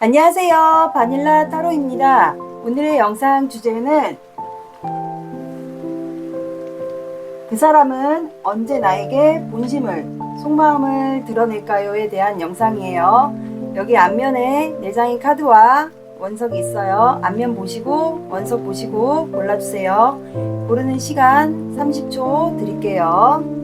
안녕하세요. 바닐라 타로입니다. 오늘의 영상 주제는 그 사람은 언제 나에게 본심을, 속마음을 드러낼까요에 대한 영상이에요. 여기 앞면에 4장의 카드와 원석이 있어요. 앞면 보시고 원석 보시고 골라주세요. 고르는 시간 30초 드릴게요.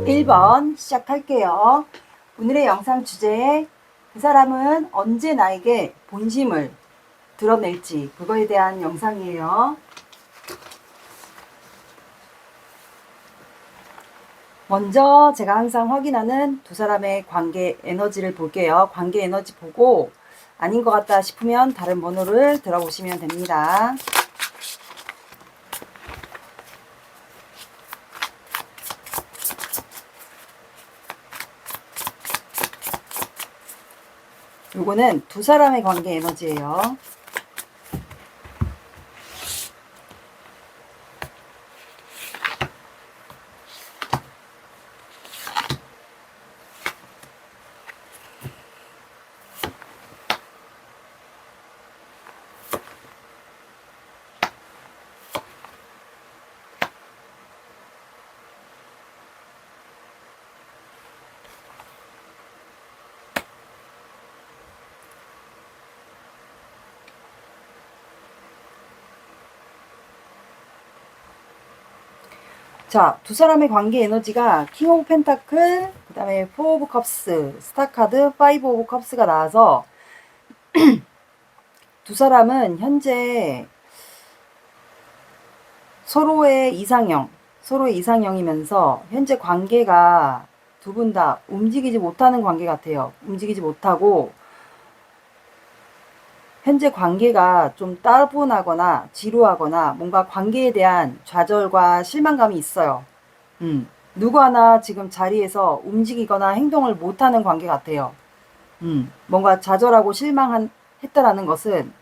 1번 시작할게요. 오늘의 영상 주제, 그 사람은 언제 나에게 본심을 드러낼지, 그거에 대한 영상이에요. 먼저 제가 항상 확인하는 두 사람의 관계 에너지를 볼게요. 관계 에너지 보고 아닌 것 같다 싶으면 다른 번호를 들어보시면 됩니다. 요거는 두 사람의 관계 에너지예요. 자, 두 사람의 관계 에너지가 킹 오브 펜타클, 그 다음에 포 오브 컵스, 스타 카드, 파이브 오브 컵스가 나와서 두 사람은 현재 서로의 이상형이면서 현재 관계가 두 분 다 움직이지 못하는 관계 같아요. 움직이지 못하고 현재 관계가 좀 따분하거나 지루하거나 뭔가 관계에 대한 좌절과 실망감이 있어요. 누구 하나 지금 자리에서 움직이거나 행동을 못하는 관계 같아요. 뭔가 좌절하고 실망했다라는 것은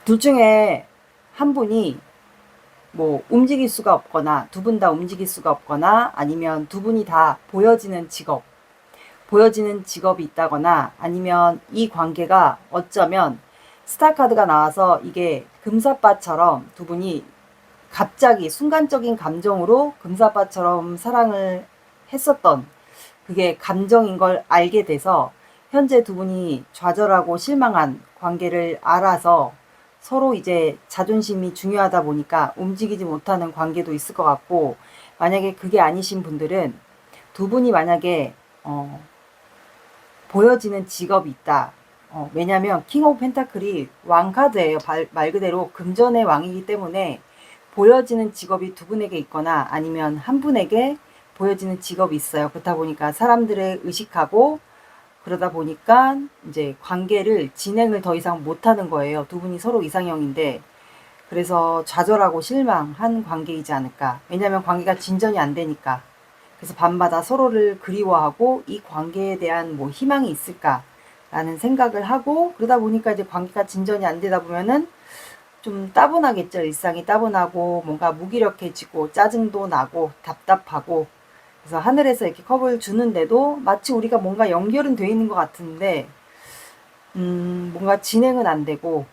둘 중에 한 분이 뭐 움직일 수가 없거나 두 분 다 움직일 수가 없거나 아니면 두 분이 다 보여지는 직업이 있다거나 아니면 이 관계가 어쩌면 스타 카드가 나와서 이게 금사빠처럼 두 분이 갑자기 순간적인 감정으로 금사빠처럼 사랑을 했었던 그게 감정인 걸 알게 돼서 현재 두 분이 좌절하고 실망한 관계를 알아서 서로 이제 자존심이 중요하다 보니까 움직이지 못하는 관계도 있을 것 같고, 만약에 그게 아니신 분들은 두 분이 만약에 보여지는 직업이 있다. 왜냐면 킹 오브 펜타클이 왕 카드예요. 말 그대로 금전의 왕이기 때문에 보여지는 직업이 두 분에게 있거나 아니면 한 분에게 보여지는 직업이 있어요. 그렇다 보니까 사람들을 의식하고 그러다 보니까 이제 관계를 진행을 더 이상 못하는 거예요. 두 분이 서로 이상형인데 그래서 좌절하고 실망한 관계이지 않을까. 왜냐하면 관계가 진전이 안 되니까. 그래서 밤마다 서로를 그리워하고 이 관계에 대한 뭐 희망이 있을까라는 생각을 하고 그러다 보니까 이제 관계가 진전이 안 되다 보면은 좀 따분하겠죠. 일상이 따분하고 뭔가 무기력해지고 짜증도 나고 답답하고 그래서 하늘에서 이렇게 컵을 주는데도 마치 우리가 뭔가 연결은 돼 있는 것 같은데 뭔가 진행은 안 되고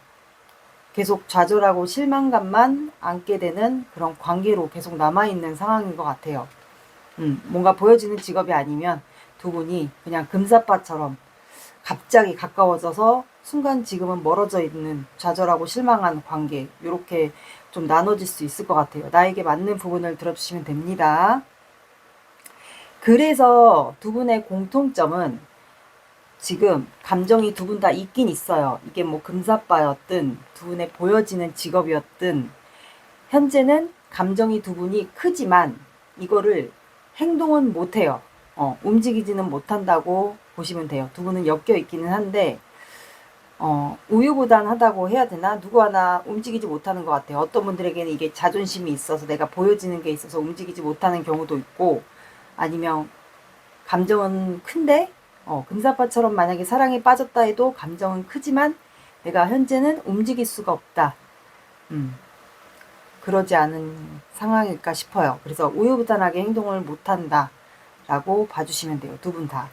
계속 좌절하고 실망감만 안게 되는 그런 관계로 계속 남아있는 상황인 것 같아요. 뭔가 보여지는 직업이 아니면 두 분이 그냥 금사빠처럼 갑자기 가까워져서 순간 지금은 멀어져 있는 좌절하고 실망한 관계, 이렇게 좀 나눠질 수 있을 것 같아요. 나에게 맞는 부분을 들어주시면 됩니다. 그래서 두 분의 공통점은 지금 감정이 두 분 다 있긴 있어요. 이게 뭐 금사빠였든 두 분의 보여지는 직업이었든 현재는 감정이 두 분이 크지만 이거를 행동은 못해요. 움직이지는 못한다고 보시면 돼요. 두 분은 엮여 있기는 한데 우유부단하다고 해야 되나? 누구 하나 움직이지 못하는 것 같아요. 어떤 분들에게는 이게 자존심이 있어서 내가 보여지는 게 있어서 움직이지 못하는 경우도 있고, 아니면 감정은 큰데 금사빠처럼 만약에 사랑에 빠졌다 해도 감정은 크지만 내가 현재는 움직일 수가 없다. 그러지 않은 상황일까 싶어요. 그래서 우유부단하게 행동을 못한다 라고 봐주시면 돼요. 두 분 다.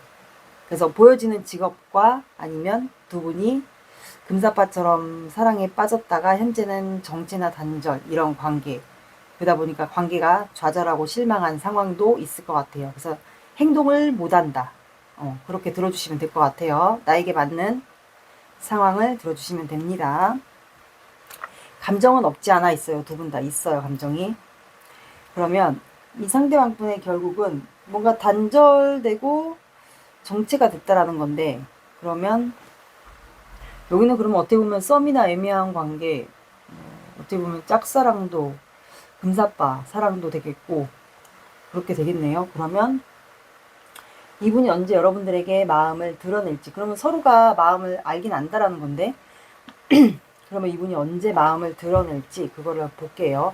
그래서 보여지는 직업과 아니면 두 분이 금사빠처럼 사랑에 빠졌다가 현재는 정체나 단절 이런 관계, 그러다 보니까 관계가 좌절하고 실망한 상황도 있을 것 같아요. 그래서 행동을 못한다. 그렇게 들어주시면 될 것 같아요. 나에게 맞는 상황을 들어주시면 됩니다. 감정은 없지 않아 있어요. 두 분 다 있어요. 감정이. 그러면 이 상대방분의 결국은 뭔가 단절되고 정체가 됐다라는 건데, 그러면 여기는 그러면 어떻게 보면 썸이나 애매한 관계, 어떻게 보면 짝사랑도 금사빠 사랑도 되겠고 그렇게 되겠네요. 그러면 이분이 언제 여러분들에게 마음을 드러낼지, 그러면 서로가 마음을 알긴 안다라는 건데 그러면 이분이 언제 마음을 드러낼지 그거를 볼게요.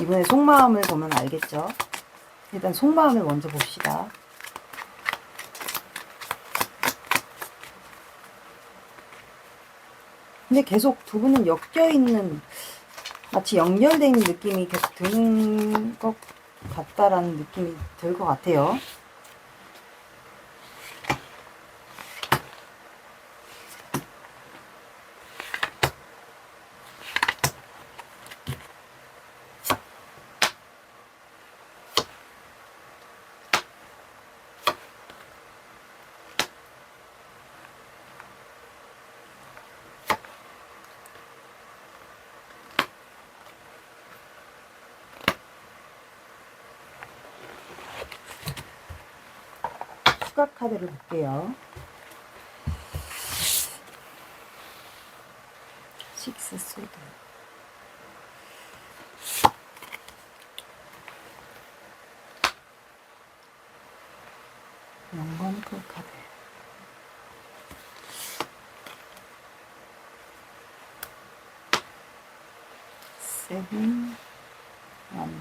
이분의 속마음을 보면 알겠죠. 일단 속마음을 먼저 봅시다. 근데 계속 두 분은 엮여있는, 마치 연결되어 있는 느낌이 계속 드는 것 같다라는 느낌이 들 것 같아요. 추가 카드를 볼게요. 식스 소드. 영광풀 카드. 세븐 원드.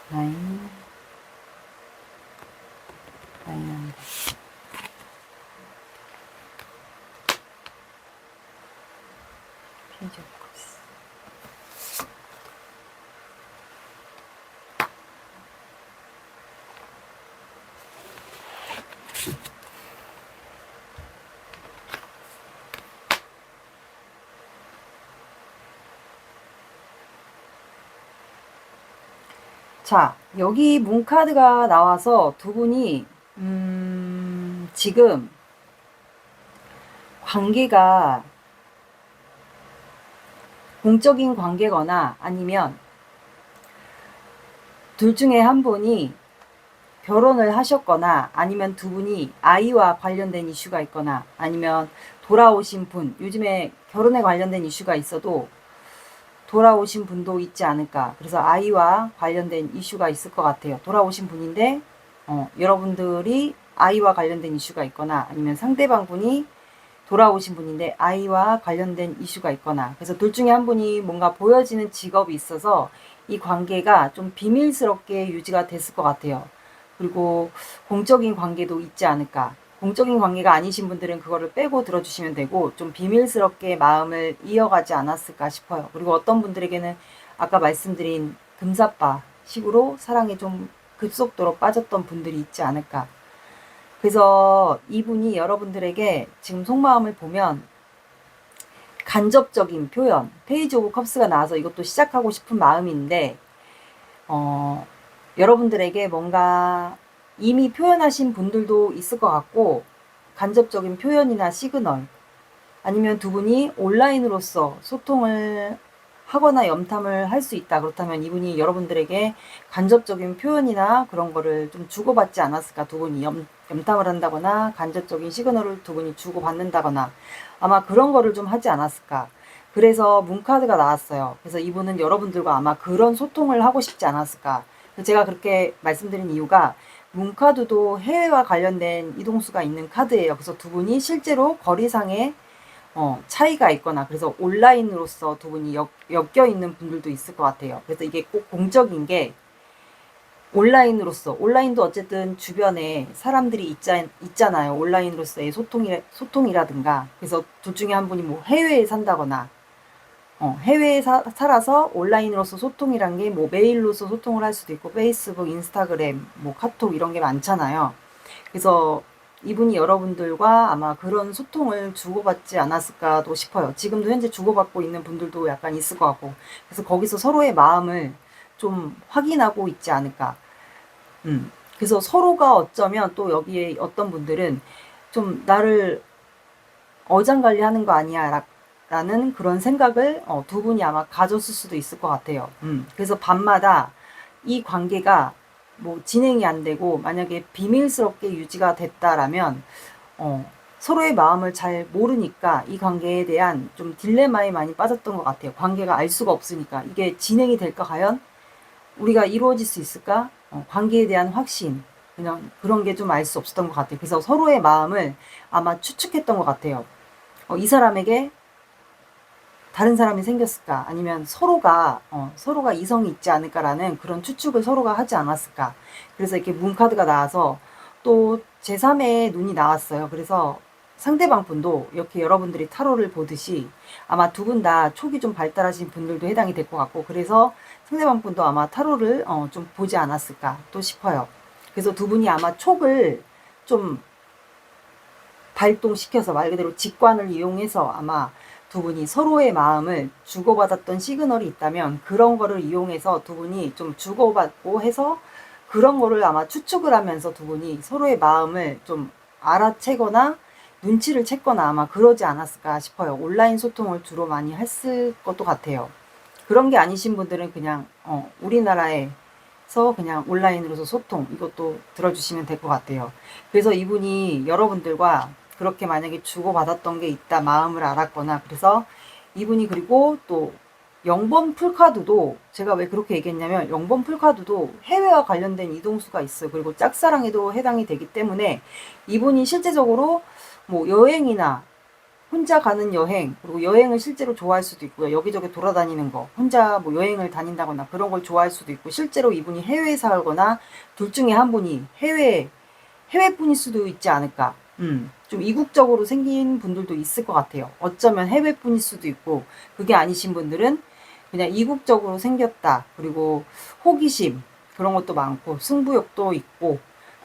나인 원드. 페이지 오브 컵스. 자, 여기 문카드가 나와서 두 분이 지금 관계가 공적인 관계거나 아니면 둘 중에 한 분이 결혼을 하셨거나 아니면 두 분이 아이와 관련된 이슈가 있거나 아니면 돌아오신 분, 요즘에 결혼에 관련된 이슈가 있어도 돌아오신 분도 있지 않을까. 그래서 아이와 관련된 이슈가 있을 것 같아요. 돌아오신 분인데 여러분들이 아이와 관련된 이슈가 있거나 아니면 상대방 분이 돌아오신 분인데 아이와 관련된 이슈가 있거나, 그래서 둘 중에 한 분이 뭔가 보여지는 직업이 있어서 이 관계가 좀 비밀스럽게 유지가 됐을 것 같아요. 그리고 공적인 관계도 있지 않을까. 공적인 관계가 아니신 분들은 그거를 빼고 들어주시면 되고 좀 비밀스럽게 마음을 이어가지 않았을까 싶어요. 그리고 어떤 분들에게는 아까 말씀드린 금사빠 식으로 사랑에 좀 급속도로 빠졌던 분들이 있지 않을까. 그래서 이분이 여러분들에게 지금 속마음을 보면 간접적인 표현, 페이지 오브 컵스가 나와서 이것도 시작하고 싶은 마음인데 여러분들에게 뭔가 이미 표현하신 분들도 있을 것 같고, 간접적인 표현이나 시그널, 아니면 두 분이 온라인으로서 소통을 하거나 염탐을 할 수 있다. 그렇다면 이분이 여러분들에게 간접적인 표현이나 그런 거를 좀 주고받지 않았을까. 두 분이 염탐을 한다거나 간접적인 시그널을 두 분이 주고받는다거나 아마 그런 거를 좀 하지 않았을까. 그래서 문카드가 나왔어요. 그래서 이분은 여러분들과 아마 그런 소통을 하고 싶지 않았을까. 제가 그렇게 말씀드린 이유가 문카드도 해외와 관련된 이동수가 있는 카드예요. 그래서 두 분이 실제로 거리상의 차이가 있거나 그래서 온라인으로서 두 분이 엮여 있는 분들도 있을 것 같아요. 그래서 이게 꼭 공적인 게 온라인도 어쨌든 주변에 사람들이 있잖아요. 온라인으로서의 소통이라든가. 그래서 둘 중에 한 분이 뭐 해외에 산다거나 해외에 살아서 온라인으로서 소통이란 게 뭐 메일로서 소통을 할 수도 있고 페이스북, 인스타그램, 뭐 카톡 이런 게 많잖아요. 그래서 이분이 여러분들과 아마 그런 소통을 주고받지 않았을까도 싶어요. 지금도 현재 주고받고 있는 분들도 약간 있을 것 같고. 그래서 거기서 서로의 마음을 좀 확인하고 있지 않을까. 그래서 서로가 어쩌면 또 여기에 어떤 분들은 좀 나를 어장관리하는 거 아니야 라는 그런 생각을 두 분이 아마 가졌을 수도 있을 것 같아요. 그래서 밤마다 이 관계가 뭐 진행이 안 되고 만약에 비밀스럽게 유지가 됐다라면 서로의 마음을 잘 모르니까 이 관계에 대한 좀 딜레마에 많이 빠졌던 것 같아요. 관계가 알 수가 없으니까 이게 진행이 될까 과연 우리가 이루어질 수 있을까? 관계에 대한 확신 그냥 그런 게 좀 알 수 없었던 것 같아요. 그래서 서로의 마음을 아마 추측했던 것 같아요. 이 사람에게 다른 사람이 생겼을까? 아니면 서로가 이성이 있지 않을까라는 그런 추측을 서로가 하지 않았을까? 그래서 이렇게 문카드가 나와서 또 제3의 눈이 나왔어요. 그래서 상대방 분도 이렇게 여러분들이 타로를 보듯이 아마 두 분 다 촉이 좀 발달하신 분들도 해당이 될 것 같고 그래서 상대방 분도 아마 타로를 좀 보지 않았을까 또 싶어요. 그래서 두 분이 아마 촉을 좀 발동시켜서 말 그대로 직관을 이용해서 아마 두 분이 서로의 마음을 주고받았던 시그널이 있다면 그런 거를 이용해서 두 분이 좀 주고받고 해서 그런 거를 아마 추측을 하면서 두 분이 서로의 마음을 좀 알아채거나 눈치를 챘거나 아마 그러지 않았을까 싶어요. 온라인 소통을 주로 많이 했을 것도 같아요. 그런 게 아니신 분들은 그냥 우리나라에서 그냥 온라인으로서 소통 이것도 들어주시면 될 것 같아요. 그래서 이분이 여러분들과 그렇게 만약에 주고받았던 게 있다 마음을 알았거나 그래서 이분이 그리고 또 0번 풀카드도 제가 왜 그렇게 얘기했냐면 0번 풀카드도 해외와 관련된 이동수가 있어요. 그리고 짝사랑에도 해당이 되기 때문에 이분이 실제적으로 뭐 여행이나 혼자 가는 여행 그리고 여행을 실제로 좋아할 수도 있고요. 여기저기 돌아다니는 거 혼자 뭐 여행을 다닌다거나 그런 걸 좋아할 수도 있고 실제로 이분이 해외에 살거나 둘 중에 한 분이 해외분일 수도 있지 않을까. 좀 이국적으로 생긴 분들도 있을 것 같아요. 어쩌면 해외분일 수도 있고 그게 아니신 분들은 그냥 이국적으로 생겼다. 그리고 호기심 그런 것도 많고 승부욕도 있고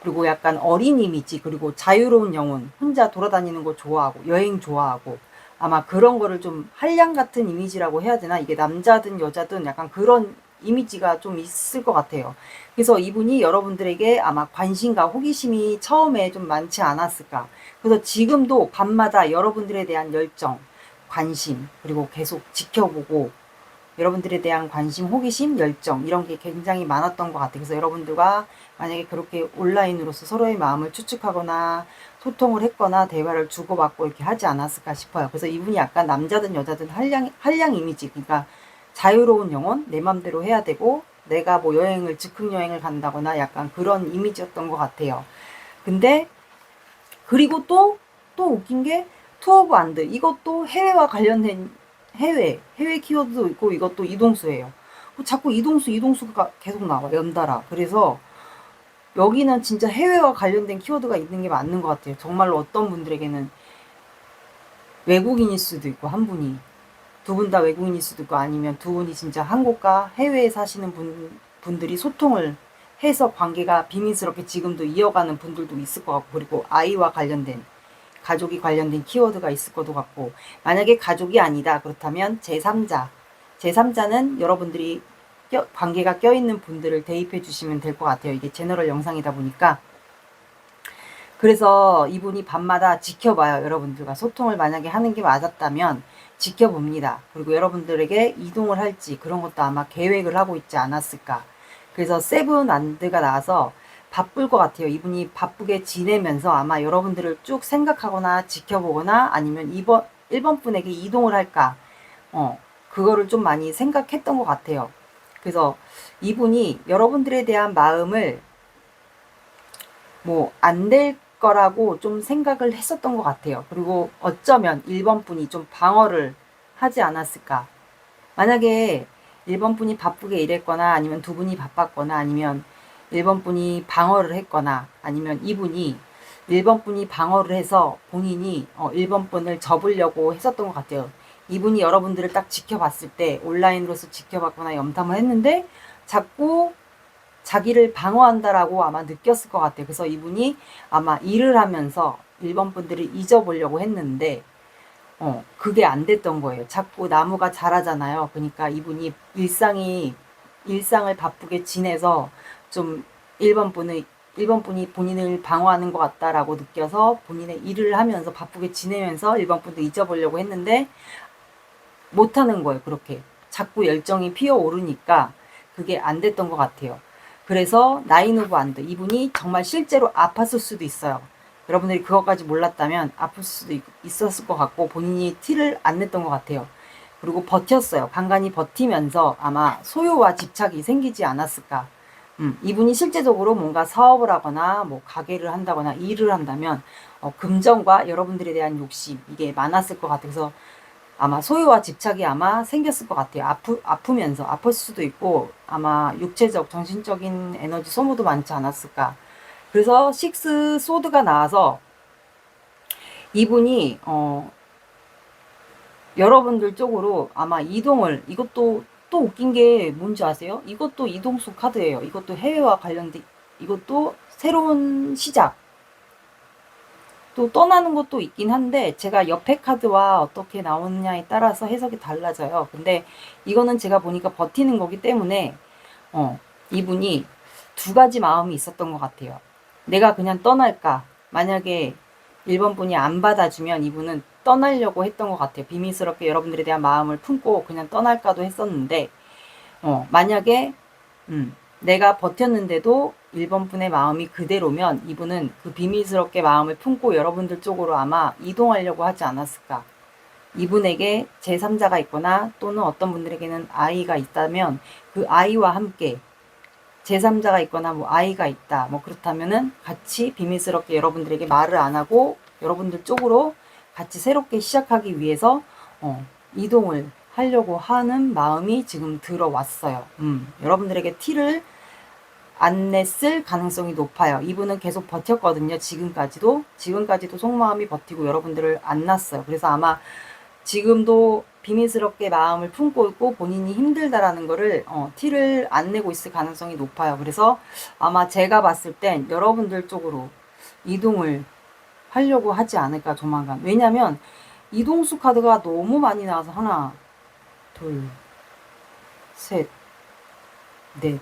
그리고 약간 어린 이미지 그리고 자유로운 영혼 혼자 돌아다니는 거 좋아하고 여행 좋아하고 아마 그런 거를 좀 한량 같은 이미지라고 해야 되나 이게 남자든 여자든 약간 그런 이미지가 좀 있을 것 같아요. 그래서 이분이 여러분들에게 아마 관심과 호기심이 처음에 좀 많지 않았을까. 그래서 지금도 밤마다 여러분들에 대한 열정, 관심, 그리고 계속 지켜보고 여러분들에 대한 관심, 호기심, 열정 이런 게 굉장히 많았던 것 같아요. 그래서 여러분들과 만약에 그렇게 온라인으로서 서로의 마음을 추측하거나 소통을 했거나 대화를 주고받고 이렇게 하지 않았을까 싶어요. 그래서 이분이 약간 남자든 여자든 한량 이미지 그러니까 자유로운 영혼 내 맘대로 해야 되고 내가 뭐 즉흥 여행을 간다거나 약간 그런 이미지였던 것 같아요. 근데 그리고 또 웃긴 게 투 오브 안드 이것도 해외와 관련된 해외 키워드도 있고 이것도 이동수예요. 자꾸 이동수가 계속 나와 연달아. 그래서 여기는 진짜 해외와 관련된 키워드가 있는 게 맞는 것 같아요. 정말로 어떤 분들에게는 외국인일 수도 있고 한 분이 두 분 다 외국인일 수도 있고 아니면 두 분이 진짜 한국과 해외에 사시는 분들이 소통을 해서 관계가 비밀스럽게 지금도 이어가는 분들도 있을 것 같고 그리고 아이와 관련된 가족이 관련된 키워드가 있을 것도 같고 만약에 가족이 아니다 그렇다면 제3자는 여러분들이 관계가 껴있는 분들을 대입해 주시면 될 것 같아요. 이게 제너럴 영상이다 보니까 그래서 이분이 밤마다 지켜봐요. 여러분들과 소통을 만약에 하는 게 맞았다면 지켜봅니다. 그리고 여러분들에게 이동을 할지 그런 것도 아마 계획을 하고 있지 않았을까. 그래서 세븐 안드가 나와서 바쁠 것 같아요. 이분이 바쁘게 지내면서 아마 여러분들을 쭉 생각하거나 지켜보거나 아니면 1번 분에게 이동을 할까 그거를 좀 많이 생각했던 것 같아요. 그래서 이분이 여러분들에 대한 마음을 뭐 안 될 거라고 좀 생각을 했었던 것 같아요. 그리고 어쩌면 1번 분이 좀 방어를 하지 않았을까. 만약에 1번 분이 바쁘게 일했거나 아니면 두 분이 바빴거나 아니면 1번 분이 방어를 했거나 아니면 이분이 1번 분이 방어를 해서 본인이 1번 분을 접으려고 했었던 것 같아요. 이분이 여러분들을 딱 지켜봤을 때 온라인으로서 지켜봤거나 염탐을 했는데 자꾸 자기를 방어한다라고 아마 느꼈을 것 같아요. 그래서 이분이 아마 일을 하면서 1번 분들을 잊어보려고 했는데 그게 안 됐던 거예요. 자꾸 나무가 자라잖아요. 그러니까 이분이 일상을 바쁘게 지내서 좀 1번 분이 본인을 방어하는 것 같다라고 느껴서 본인의 일을 하면서 바쁘게 지내면서 1번 분도 잊어보려고 했는데 못하는 거예요. 그렇게. 자꾸 열정이 피어오르니까 그게 안 됐던 것 같아요. 그래서 나인 오브 안드 이분이 정말 실제로 아팠을 수도 있어요. 여러분들이 그것까지 몰랐다면 아플 수도 있었을 것 같고 본인이 티를 안 냈던 것 같아요. 그리고 버텼어요. 간간히 버티면서 아마 소유와 집착이 생기지 않았을까. 이분이 실제적으로 뭔가 사업을 하거나 뭐 가게를 한다거나 일을 한다면 금전과 여러분들에 대한 욕심 이게 많았을 것 같아서 아마 소유와 집착이 아마 생겼을 것 같아요. 아프면서 아플 수도 있고 아마 육체적 정신적인 에너지 소모도 많지 않았을까. 그래서 식스 소드가 나와서 이분이 여러분들 쪽으로 아마 이동을 이것도 또 웃긴 게 뭔지 아세요? 이것도 이동수 카드예요. 이것도 해외와 관련된 이것도 새로운 시작 또 떠나는 것도 있긴 한데 제가 옆에 카드와 어떻게 나오느냐에 따라서 해석이 달라져요. 근데 이거는 제가 보니까 버티는 거기 때문에 이분이 두 가지 마음이 있었던 것 같아요. 내가 그냥 떠날까? 만약에 1번 분이 안 받아주면 이분은 떠나려고 했던 것 같아요. 비밀스럽게 여러분들에 대한 마음을 품고 그냥 떠날까도 했었는데 만약에 내가 버텼는데도 1번 분의 마음이 그대로면 이분은 그 비밀스럽게 마음을 품고 여러분들 쪽으로 아마 이동하려고 하지 않았을까. 이분에게 제3자가 있거나 또는 어떤 분들에게는 아이가 있다면 그 아이와 함께 제3자가 있거나 뭐 아이가 있다. 뭐 그렇다면은 같이 비밀스럽게 여러분들에게 말을 안 하고 여러분들 쪽으로 같이 새롭게 시작하기 위해서 이동을 하려고 하는 마음이 지금 들어왔어요. 여러분들에게 티를 안 냈을 가능성이 높아요. 이분은 계속 버텼거든요. 지금까지도 속마음이 버티고 여러분들을 안 놨어요. 그래서 아마 지금도 비밀스럽게 마음을 품고 있고 본인이 힘들다라는 거를 티를 안 내고 있을 가능성이 높아요. 그래서 아마 제가 봤을 땐 여러분들 쪽으로 이동을 하려고 하지 않을까 조만간. 왜냐면 이동수 카드가 너무 많이 나와서 하나, 둘, 셋, 넷.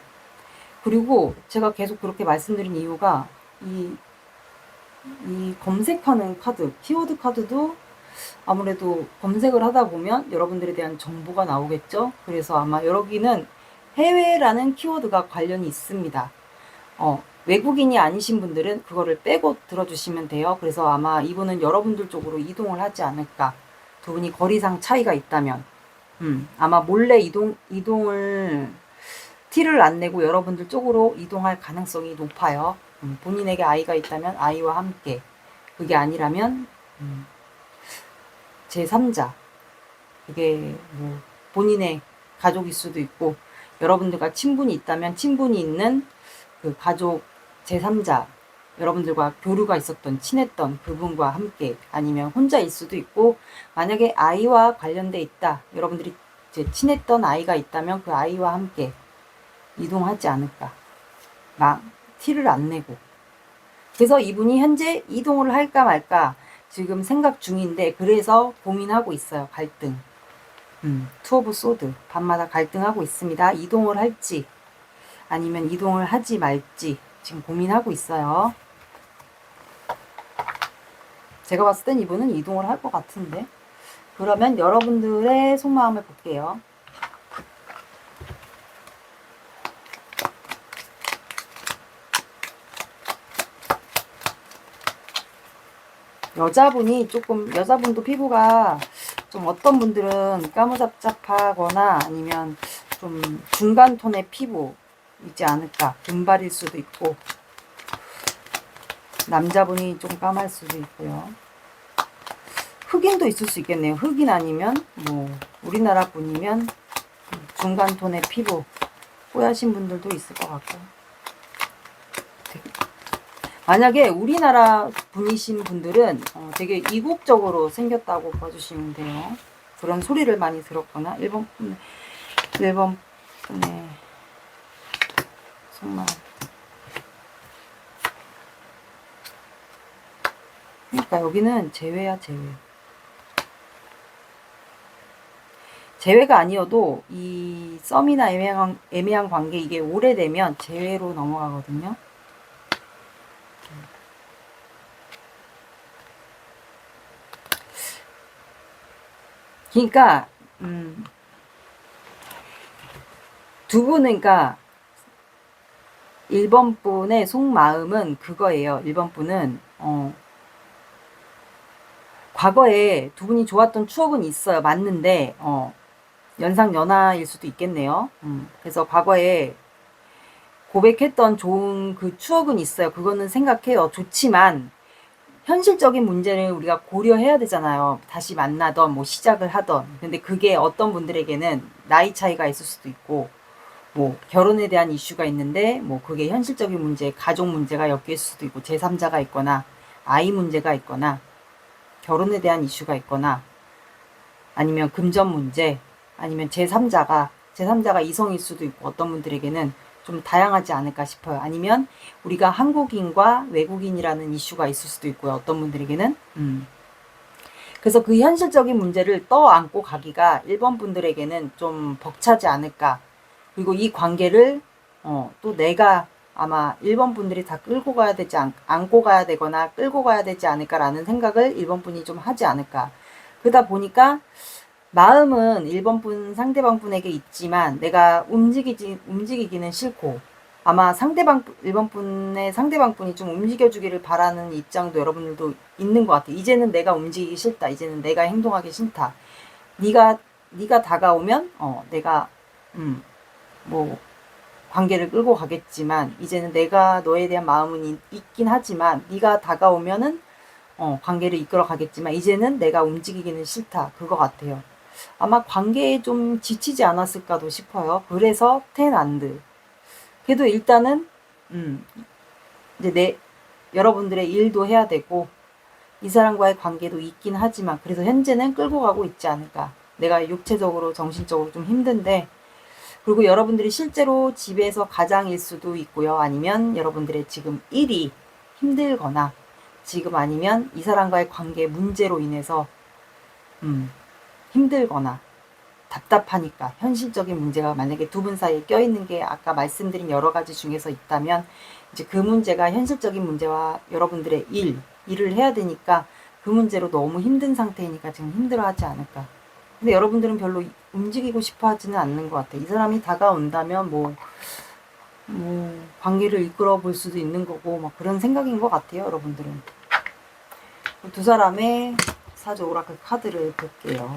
그리고 제가 계속 그렇게 말씀드린 이유가 이 검색하는 카드, 키워드 카드도 아무래도 검색을 하다 보면 여러분들에 대한 정보가 나오겠죠. 그래서 아마 여기는 해외라는 키워드가 관련이 있습니다. 외국인이 아니신 분들은 그거를 빼고 들어주시면 돼요. 그래서 아마 이분은 여러분들 쪽으로 이동을 하지 않을까. 두 분이 거리상 차이가 있다면 아마 몰래 이동을 티를 안 내고 여러분들 쪽으로 이동할 가능성이 높아요. 본인에게 아이가 있다면 아이와 함께, 그게 아니라면 제3자, 그게 뭐 본인의 가족일 수도 있고 여러분들과 친분이 있다면 친분이 있는 그 가족 제3자, 여러분들과 교류가 있었던 친했던 그분과 함께, 아니면 혼자일 수도 있고, 만약에 아이와 관련돼 있다, 여러분들이 이제 친했던 아이가 있다면 그 아이와 함께 이동하지 않을까. 막 티를 안 내고. 그래서 이분이 현재 이동을 할까 말까 지금 생각 중인데, 그래서 고민하고 있어요. 갈등. 투 오브 소드. 밤마다 갈등하고 있습니다. 이동을 할지 아니면 이동을 하지 말지 지금 고민하고 있어요. 제가 봤을 땐 이분은 이동을 할 것 같은데. 그러면 여러분들의 속마음을 볼게요. 여자분도 피부가 좀 어떤 분들은 까무잡잡하거나 아니면 좀 중간 톤의 피부이지 않을까. 금발일 수도 있고, 남자분이 좀 까말 수도 있고요. 흑인도 있을 수 있겠네요. 흑인 아니면 뭐 우리나라 분이면 중간 톤의 피부 뽀얗신 분들도 있을 것 같고. 만약에 우리나라 분이신 분들은 되게 이국적으로 생겼다고 봐주시면 돼요. 그런 소리를 많이 들었거나 일본 분의 정말 그러니까 여기는 제외야 제외. 제외가 아니어도 이 썸이나 애매한 관계 이게 오래되면 제외로 넘어가거든요. 그러니까 두 분은 그러니까 1번 분의 속마음은 그거예요. 1번 분은 과거에 두 분이 좋았던 추억은 있어요. 맞는데 연상연하일 수도 있겠네요. 그래서 과거에 고백했던 좋은 그 추억은 있어요. 그거는 생각해요. 좋지만 현실적인 문제를 우리가 고려해야 되잖아요. 다시 만나던 뭐 시작을 하던. 근데 그게 어떤 분들에게는 나이 차이가 있을 수도 있고 뭐 결혼에 대한 이슈가 있는데 뭐 그게 현실적인 문제, 가족 문제가 엮일 수도 있고 제3자가 있거나 아이 문제가 있거나 결혼에 대한 이슈가 있거나 아니면 금전 문제 아니면 제3자가 이성일 수도 있고 어떤 분들에게는 좀 다양하지 않을까 싶어요. 아니면 우리가 한국인과 외국인이라는 이슈가 있을 수도 있고요. 어떤 분들에게는 그래서 그 현실적인 문제를 떠안고 가기가 1번 분들에게는 좀 벅차지 않을까. 그리고 이 관계를 또 내가 아마 1번 분들이 다 끌고 가야 되지 안고 가야 되거나 끌고 가야 되지 않을까라는 생각을 1번 분이 좀 하지 않을까. 그러다 보니까 마음은 1번 분 상대방 분에게 있지만 내가 움직이기는 싫고 아마 1번 분의 상대방 분이 좀 움직여주기를 바라는 입장도 여러분들도 있는 것 같아요. 이제는 내가 움직이기 싫다. 이제는 내가 행동하기 싫다. 네가 다가오면 내가 뭐 관계를 끌고 가겠지만 이제는 내가 너에 대한 마음은 있긴 하지만 네가 다가오면은 관계를 이끌어 가겠지만 이제는 내가 움직이기는 싫다. 그거 같아요. 아마 관계에 좀 지치지 않았을까도 싶어요. 그래서 텐안드. 그래도 일단은 이제 여러분들의 일도 해야 되고 이 사람과의 관계도 있긴 하지만 그래서 현재는 끌고 가고 있지 않을까. 내가 육체적으로 정신적으로 좀 힘든데 그리고 여러분들이 실제로 집에서 가장일 수도 있고요. 아니면 여러분들의 지금 일이 힘들거나 지금 아니면 이 사람과의 관계 문제로 인해서 힘들거나 답답하니까 현실적인 문제가 만약에 두 분 사이에 껴있는 게 아까 말씀드린 여러 가지 중에서 있다면 이제 그 문제가 현실적인 문제와 여러분들의 일을 해야 되니까 그 문제로 너무 힘든 상태이니까 지금 힘들어하지 않을까. 근데 여러분들은 별로 움직이고 싶어 하지는 않는 것 같아요. 이 사람이 다가온다면 뭐 관계를 이끌어 볼 수도 있는 거고 막 그런 생각인 것 같아요. 여러분들은. 두 사람의 사주 오라클 카드를 볼게요.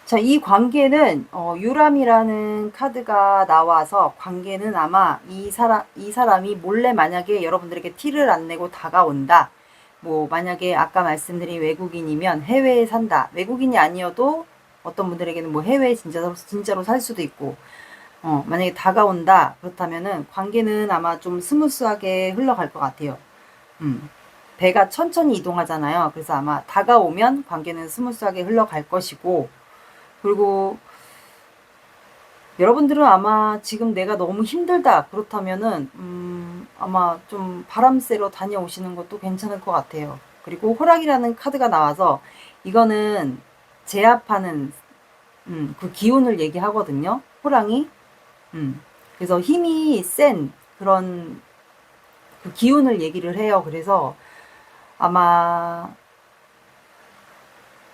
자, 이 관계는 유람이라는 카드가 나와서 관계는 아마 이 사람이 몰래 만약에 여러분들에게 티를 안 내고 다가온다. 뭐 만약에 아까 말씀드린 외국인이면 해외에 산다. 외국인이 아니어도 어떤 분들에게는 뭐 해외에 진짜로 살 수도 있고 만약에 다가온다. 그렇다면은 관계는 아마 좀 스무스하게 흘러갈 것 같아요. 배가 천천히 이동하잖아요. 그래서 아마 다가오면 관계는 스무스하게 흘러갈 것이고, 그리고 여러분들은 아마 지금 내가 너무 힘들다 그렇다면은 아마 좀 바람 쐬러 다녀오시는 것도 괜찮을 것 같아요. 그리고 호랑이라는 카드가 나와서 이거는 제압하는 그 기운을 얘기하거든요. 호랑이. 그래서 힘이 센 그런 그 기운을 얘기를 해요. 그래서 아마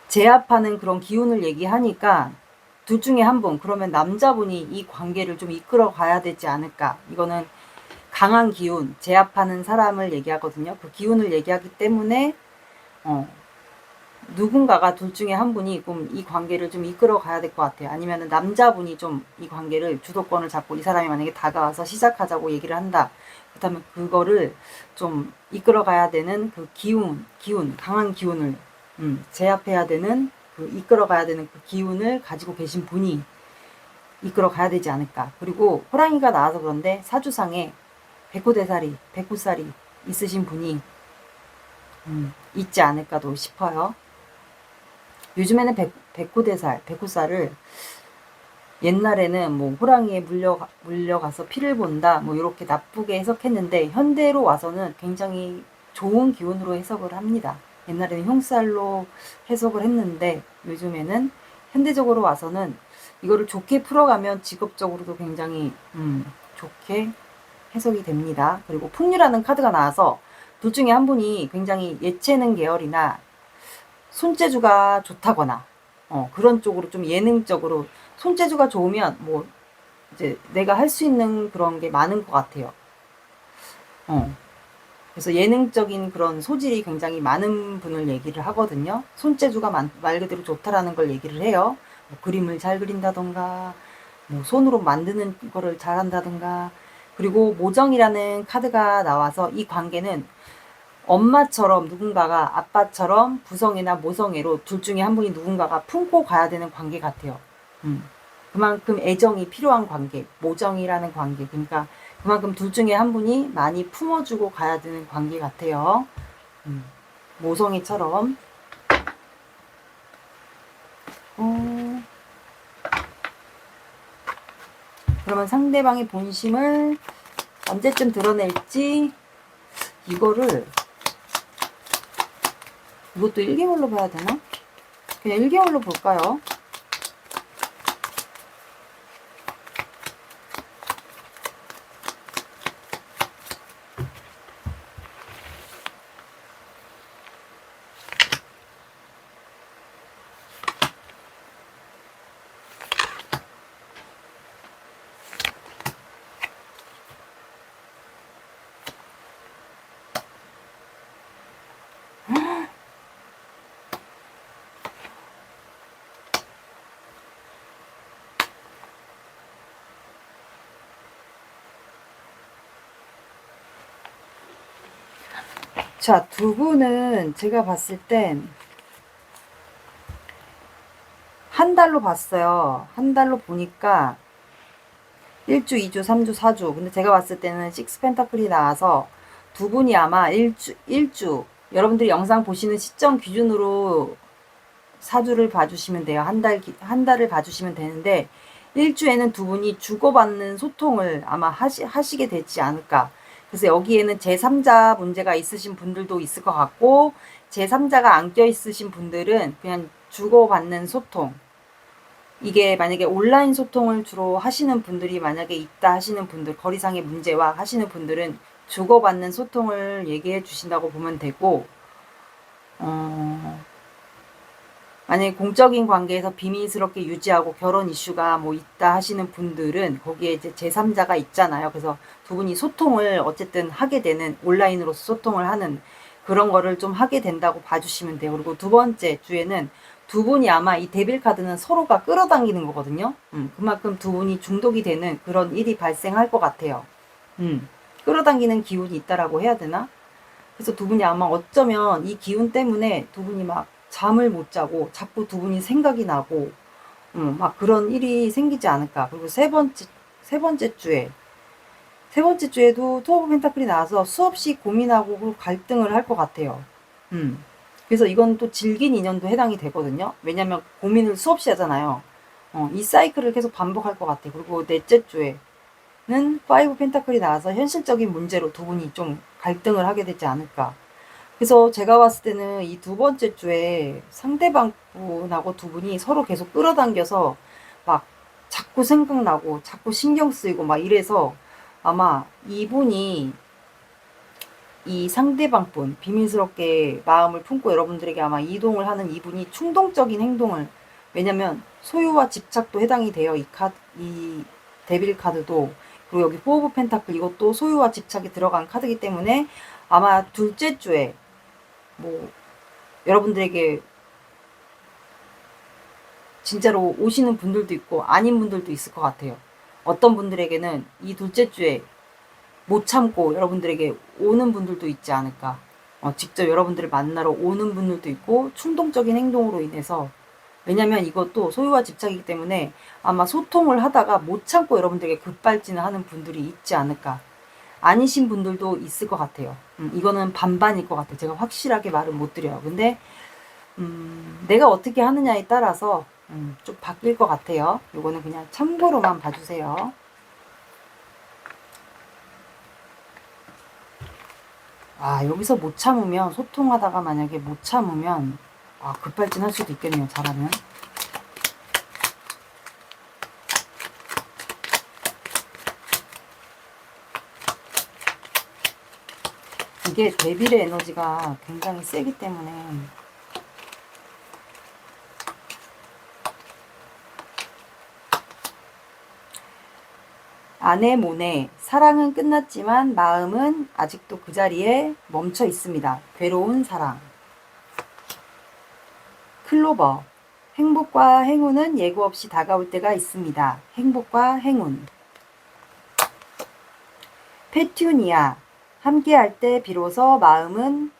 제압하는 그런 기운을 얘기하니까 둘 중에 한 분, 그러면 남자분이 이 관계를 좀 이끌어 가야 되지 않을까. 이거는 강한 기운, 제압하는 사람을 얘기하거든요. 그 기운을 얘기하기 때문에 누군가가 둘 중에 한 분이 이 관계를 좀 이끌어 가야 될 것 같아요. 아니면 남자분이 좀 이 관계를 주도권을 잡고, 이 사람이 만약에 다가와서 시작하자고 얘기를 한다. 그렇다면 그거를 좀 이끌어 가야 되는 그 기운, 강한 기운을 제압해야 되는, 이끌어 가야 되는 그 기운을 가지고 계신 분이 이끌어 가야 되지 않을까. 그리고 호랑이가 나와서 그런데 사주상에 백호살이 있으신 분이 있지 않을까도 싶어요. 요즘에는 백호살을 옛날에는 뭐 호랑이에 물려가서 피를 본다 뭐 이렇게 나쁘게 해석했는데, 현대로 와서는 굉장히 좋은 기운으로 해석을 합니다. 옛날에는 흉살로 해석을 했는데 요즘에는 현대적으로 와서는 이거를 좋게 풀어가면 직업적으로도 굉장히 좋게 해석이 됩니다. 그리고 풍류라는 카드가 나와서 둘 중에 한 분이 굉장히 예체능 계열이나 손재주가 좋다거나 그런 쪽으로 좀 예능적으로, 손재주가 좋으면 뭐 이제 내가 할 수 있는 그런 게 많은 것 같아요. 그래서 예능적인 그런 소질이 굉장히 많은 분을 얘기를 하거든요. 손재주가 말 그대로 좋다라는 걸 얘기를 해요. 뭐 그림을 잘 그린다던가, 뭐 손으로 만드는 거를 잘한다던가. 그리고 모정이라는 카드가 나와서 이 관계는 엄마처럼 누군가가, 아빠처럼 부성애나 모성애로 둘 중에 한 분이 누군가가 품고 가야 되는 관계 같아요. 그만큼 애정이 필요한 관계, 모정이라는 관계. 그러니까 그만큼 둘 중에 한 분이 많이 품어주고 가야 되는 관계 같아요. 모성애처럼. 그러면 상대방의 본심을 언제쯤 드러낼지, 이것도 1개월로 봐야 되나? 그냥 1개월로 볼까요? 자, 두 분은 제가 봤을 땐 한 달로 봤어요. 한 달로 보니까 1주, 2주, 3주, 4주. 근데 제가 봤을 때는 식스 펜타클이 나와서 두 분이 아마 1주, 여러분들이 영상 보시는 시점 기준으로 4주를 봐주시면 돼요. 한 달을 봐주시면 되는데, 1주에는 두 분이 주고받는 소통을 아마 하시게 되지 않을까. 그래서 여기에는 제3자 문제가 있으신 분들도 있을 것 같고, 제3자가 안 껴있으신 분들은 그냥 주고받는 소통. 이게 만약에 온라인 소통을 주로 하시는 분들이 만약에 있다 하시는 분들, 거리상의 문제와 하시는 분들은 주고받는 소통을 얘기해 주신다고 보면 되고, 만약에 공적인 관계에서 비밀스럽게 유지하고 결혼 이슈가 뭐 있다 하시는 분들은 거기에 이제 제3자가 있잖아요. 그래서 두 분이 소통을 어쨌든 하게 되는, 온라인으로서 소통을 하는 그런 거를 좀 하게 된다고 봐주시면 돼요. 그리고 두 번째 주에는 두 분이 아마 이 데빌 카드는 서로가 끌어당기는 거거든요. 그만큼 두 분이 중독이 되는 그런 일이 발생할 것 같아요. 끌어당기는 기운이 있다라고 해야 되나? 그래서 두 분이 아마 어쩌면 이 기운 때문에 두 분이 막 잠을 못 자고 자꾸 두 분이 생각이 나고 막 그런 일이 생기지 않을까. 그리고 세 번째 주에 세 번째 주에도 투 오브 펜타클이 나와서 수없이 고민하고 갈등을 할 것 같아요. 그래서 이건 또 질긴 인연도 해당이 되거든요. 왜냐면 고민을 수없이 하잖아요. 이 사이클을 계속 반복할 것 같아요. 그리고 넷째 주에는 파이브 펜타클이 나와서 현실적인 문제로 두 분이 좀 갈등을 하게 되지 않을까. 그래서 제가 봤을 때는 이 두 번째 주에 상대방 분하고 두 분이 서로 계속 끌어당겨서 막 자꾸 생각나고 자꾸 신경 쓰이고 막 이래서 아마 이분이 이 상대방 분 비밀스럽게 마음을 품고 여러분들에게 아마 이동을 하는 이분이 충동적인 행동을, 왜냐면 소유와 집착도 해당이 돼요. 이 데빌 카드도. 그리고 여기 포 오브 펜타클 이것도 소유와 집착이 들어간 카드이기 때문에 아마 둘째 주에 뭐 여러분들에게 진짜로 오시는 분들도 있고 아닌 분들도 있을 것 같아요. 어떤 분들에게는 이 둘째 주에 못 참고 여러분들에게 오는 분들도 있지 않을까. 직접 여러분들을 만나러 오는 분들도 있고 충동적인 행동으로 인해서, 왜냐면 이것도 소유와 집착이기 때문에 아마 소통을 하다가 못 참고 여러분들에게 급발진을 하는 분들이 있지 않을까. 아니신 분들도 있을 것 같아요. 이거는 반반일 것 같아요. 제가 확실하게 말은 못 드려요. 근데 내가 어떻게 하느냐에 따라서 좀 바뀔 것 같아요. 이거는 그냥 참고로만 봐주세요. 여기서 못 참으면, 소통하다가 만약에 못 참으면 급발진 할 수도 있겠네요. 잘하면. 이게 데빌의 에너지가 굉장히 세기 때문에 아네모네, 사랑은 끝났지만 마음은 아직도 그 자리에 멈춰 있습니다. 괴로운 사랑. 클로버, 행복과 행운은 예고 없이 다가올 때가 있습니다. 행복과 행운. 페튜니아, 함께할 때 비로소 마음은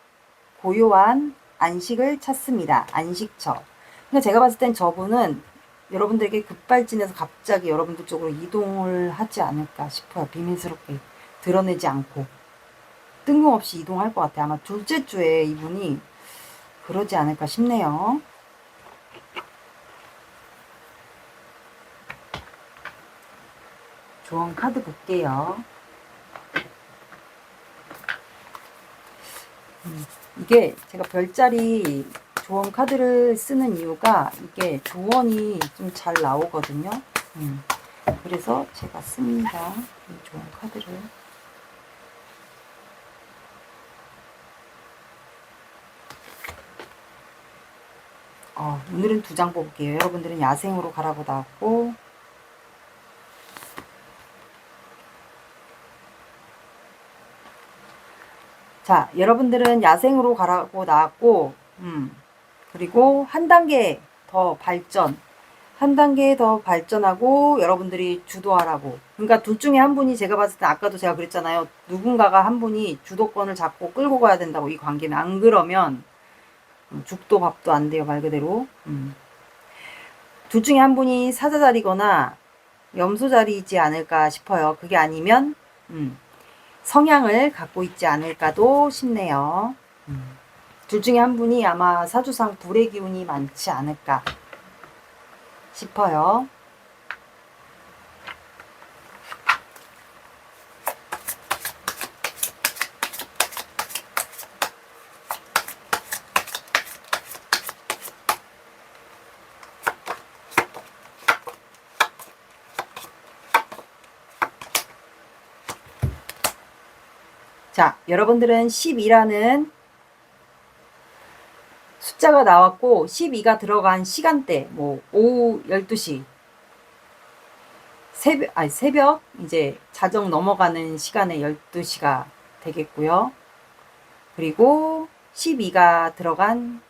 고요한 안식을 찾습니다. 안식처. 근데 제가 봤을 땐 저분은 여러분들에게 급발진해서 갑자기 여러분들 쪽으로 이동을 하지 않을까 싶어요. 비밀스럽게 드러내지 않고 뜬금없이 이동할 것 같아요. 아마 둘째 주에 이분이 그러지 않을까 싶네요. 조언 카드 볼게요. 이게 제가 별자리 조언 카드를 쓰는 이유가 이게 조언이 좀 잘 나오거든요. 그래서 제가 씁니다. 이 조언 카드를. 오늘은 2장 뽑을게요. 여러분들은 야생으로 가라고 나왔고, 자, 여러분들은 야생으로 가라고 나왔고, 그리고 한 단계 더 발전하고 여러분들이 주도하라고. 그러니까 둘 중에 한 분이, 제가 봤을 때 아까도 제가 그랬잖아요. 누군가가 한 분이 주도권을 잡고 끌고 가야 된다고, 이 관계는. 안 그러면 죽도 밥도 안 돼요, 말 그대로. 둘 중에 한 분이 사자자리거나 염소자리이지 않을까 싶어요. 그게 아니면 성향을 갖고 있지 않을까도 싶네요. 둘 중에 한 분이 아마 사주상 불의 기운이 많지 않을까 싶어요. 자, 여러분들은 12라는 숫자가 나왔고 12가 들어간 시간대, 뭐 오후 12시, 새벽 이제 자정 넘어가는 시간에 12시가 되겠고요. 그리고 12가 들어간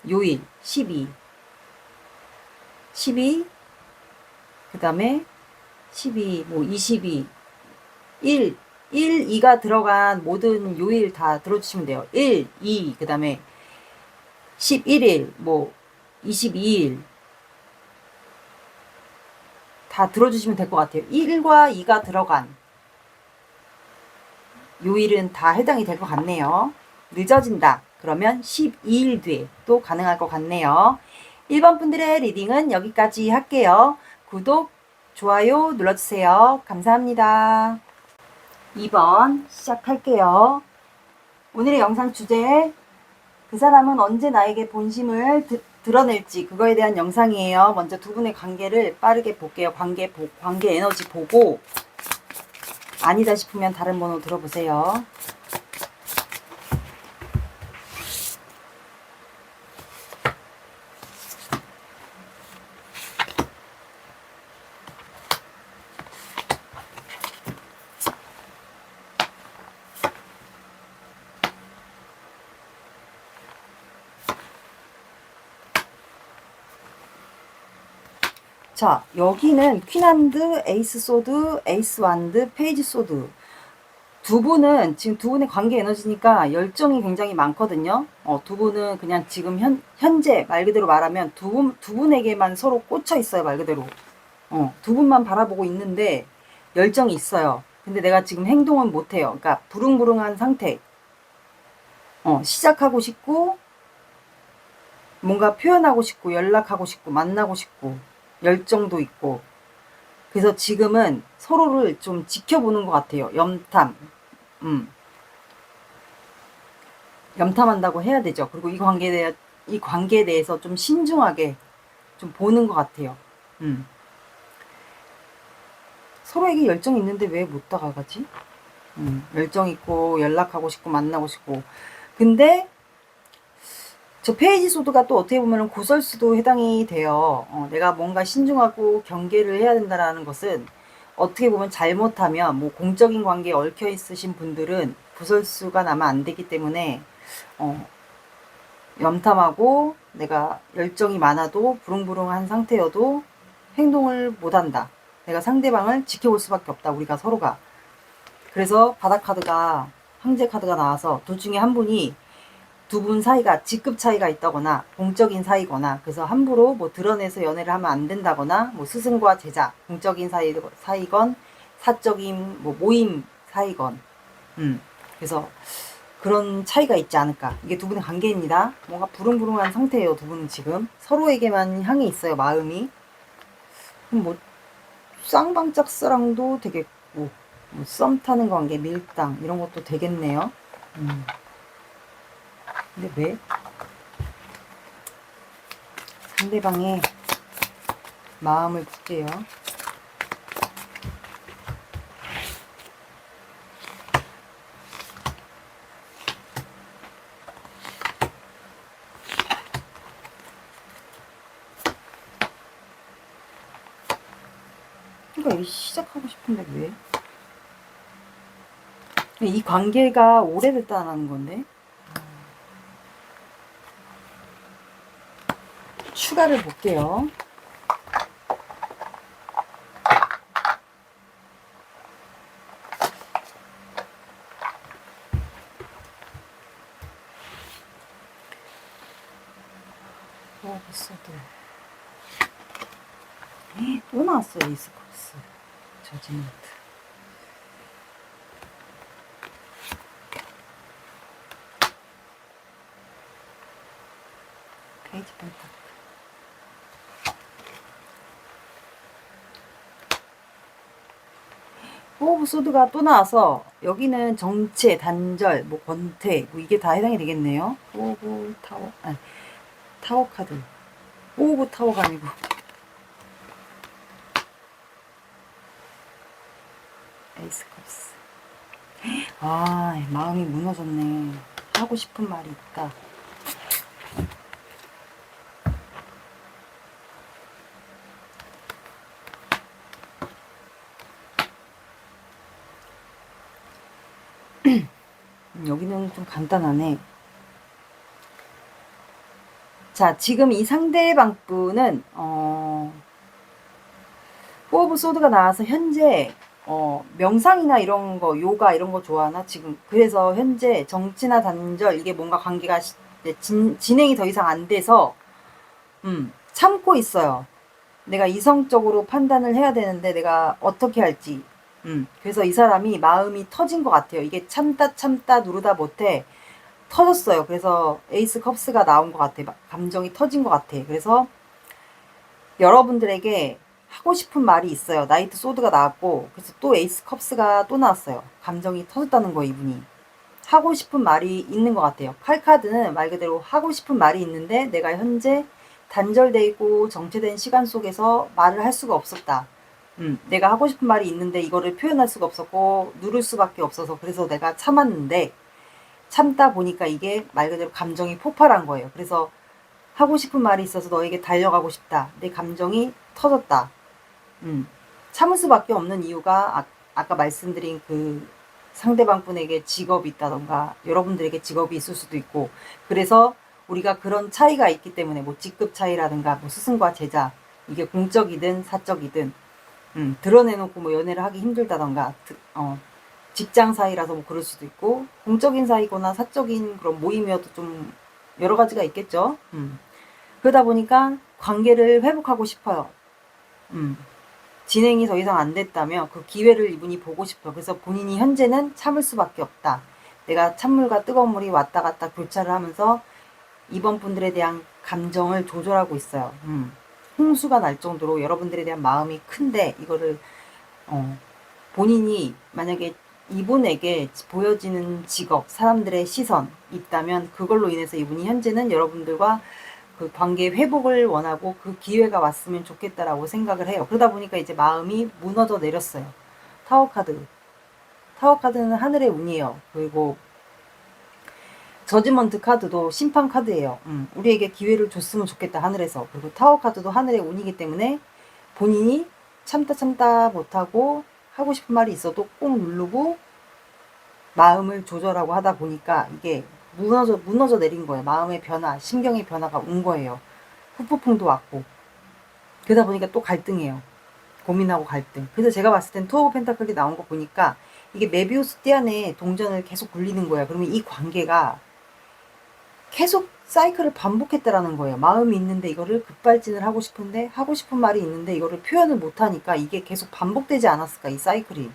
요일 12, 그 다음에 12, 뭐 22, 1, 2가 들어간 모든 요일 다 들어주시면 돼요. 1, 2, 그 다음에 11일, 뭐 22일 다 들어주시면 될 것 같아요. 1과 2가 들어간 요일은 다 해당이 될 것 같네요. 늦어진다. 그러면 12일 뒤에 또 가능할 것 같네요. 1번 분들의 리딩은 여기까지 할게요. 구독, 좋아요 눌러주세요. 감사합니다. 2번 시작할게요. 오늘의 영상 주제, 그 사람은 언제 나에게 본심을 드러낼지, 그거에 대한 영상이에요. 먼저 두 분의 관계를 빠르게 볼게요. 관계 에너지 보고 아니다 싶으면 다른 번호 들어보세요. 자, 여기는 퀸핸드, 에이스 소드, 에이스 완드, 페이지 소드. 두 분은 지금 두 분의 관계 에너지니까 열정이 굉장히 많거든요. 두 분은 그냥 지금 현재 말 그대로 말하면 두 분에게만 서로 꽂혀 있어요. 말 그대로. 두 분만 바라보고 있는데 열정이 있어요. 근데 내가 지금 행동은 못해요. 그러니까 부릉부릉한 상태. 시작하고 싶고, 뭔가 표현하고 싶고, 연락하고 싶고, 만나고 싶고, 열정도 있고. 그래서 지금은 서로를 좀 지켜보는 것 같아요. 염탐한다고 해야 되죠. 그리고 이 관계에 대해서 좀 신중하게 좀 보는 것 같아요. 서로에게 열정이 있는데 왜 못 다가가지? 열정 있고, 연락하고 싶고, 만나고 싶고. 근데, 저 페이지 소드가 또 어떻게 보면 구설수도 해당이 돼요. 내가 뭔가 신중하고 경계를 해야 된다는 것은 어떻게 보면 잘못하면 뭐 공적인 관계에 얽혀 있으신 분들은 구설수가 나면 안 되기 때문에 염탐하고 내가 열정이 많아도 부릉부릉한 상태여도 행동을 못한다. 내가 상대방을 지켜볼 수밖에 없다. 우리가 서로가. 그래서 바닥 카드가 황제 카드가 나와서 둘 중에 한 분이 두 분 사이가 직급 차이가 있다거나 공적인 사이거나, 그래서 함부로 뭐 드러내서 연애를 하면 안 된다거나, 뭐 스승과 제자 공적인 사이건 사적인 뭐 모임 사이건, 그래서 그런 차이가 있지 않을까. 이게 두 분의 관계입니다. 뭔가 부릉부릉한 상태예요. 두 분은 지금 서로에게만 향해 있어요. 마음이. 뭐 쌍방짝사랑도 되겠고, 뭐 썸 타는 관계, 밀당 이런 것도 되겠네요. 근데 왜 상대방의 마음을 볼게요. 그러니까 시작하고 싶은데 왜? 이 관계가 오래됐다는 건데. 추가를 볼게요. 소드. 또 나왔어요. 이스컵스. 저지먼트. 페이지 펜타클. 오브 소드가 또 나와서 여기는 정체, 단절, 뭐 권태, 뭐 이게 다 해당이 되겠네요. 오브 타워, 아니 타워 카드. 오브 타워가 아니고 에이스 컵스. 아, 마음이 무너졌네. 하고 싶은 말이 있다. 여기는 좀 간단하네. 자, 지금 이 상대방 분은 포 오브 소드가 나와서 현재 명상이나 이런 거, 요가 이런 거 좋아하나 지금. 그래서 현재 정치나 단절, 이게 뭔가 관계가 진행이 더 이상 안 돼서 참고 있어요. 내가 이성적으로 판단을 해야 되는데 내가 어떻게 할지, 그래서 이 사람이 마음이 터진 것 같아요. 이게 참다 참다 누르다 못해 터졌어요. 그래서 에이스 컵스가 나온 것 같아. 감정이 터진 것 같아. 그래서 여러분들에게 하고 싶은 말이 있어요. 나이트 소드가 나왔고, 그래서 또 에이스 컵스가 또 나왔어요. 감정이 터졌다는 거, 이분이. 하고 싶은 말이 있는 것 같아요. 칼 카드는 말 그대로 하고 싶은 말이 있는데 내가 현재 단절돼 있고 정체된 시간 속에서 말을 할 수가 없었다. 내가 하고 싶은 말이 있는데 이거를 표현할 수가 없었고 누를 수밖에 없어서 그래서 내가 참았는데 참다 보니까 이게 말 그대로 감정이 폭발한 거예요. 그래서 하고 싶은 말이 있어서 너에게 달려가고 싶다. 내 감정이 터졌다. 참을 수밖에 없는 이유가 아까 말씀드린 그 상대방 분에게 직업이 있다던가 여러분들에게 직업이 있을 수도 있고 그래서 우리가 그런 차이가 있기 때문에 뭐 직급 차이라든가 뭐 스승과 제자 이게 공적이든 사적이든 드러내놓고 뭐 연애를 하기 힘들다던가 직장 사이라서 뭐 그럴 수도 있고 공적인 사이거나 사적인 그런 모임이어도 좀 여러 가지가 있겠죠. 그러다 보니까 관계를 회복하고 싶어요. 진행이 더 이상 안 됐다며 그 기회를 이분이 보고 싶어. 그래서 본인이 현재는 참을 수밖에 없다. 내가 찬물과 뜨거운 물이 왔다 갔다 교차를 하면서 이번 분들에 대한 감정을 조절하고 있어요. 홍수가 날 정도로 여러분들에 대한 마음이 큰데 이거를 본인이 만약에 이분에게 보여지는 직업, 사람들의 시선 있다면 그걸로 인해서 이분이 현재는 여러분들과 그 관계 회복을 원하고 그 기회가 왔으면 좋겠다라고 생각을 해요. 그러다 보니까 이제 마음이 무너져 내렸어요. 타워 카드. 타워 카드는 하늘의 운이에요. 그리고 저지먼트 카드도 심판 카드예요. 우리에게 기회를 줬으면 좋겠다 하늘에서. 그리고 타워 카드도 하늘의 운이기 때문에 본인이 참다 못하고 하고 싶은 말이 있어도 꼭 누르고 마음을 조절하고 하다 보니까 이게 무너져 내린 거예요. 마음의 변화, 심경의 변화가 온 거예요. 후폭풍도 왔고. 그러다 보니까 또 갈등이에요. 고민하고 갈등. 그래서 제가 봤을 땐 투어 오브 펜타클이 나온 거 보니까 이게 메비우스 띠 안에 동전을 계속 굴리는 거예요. 그러면 이 관계가 계속 사이클을 반복했다라는 거예요. 마음이 있는데 이거를 급발진을 하고 싶은데 하고 싶은 말이 있는데 이거를 표현을 못하니까 이게 계속 반복되지 않았을까 이 사이클이.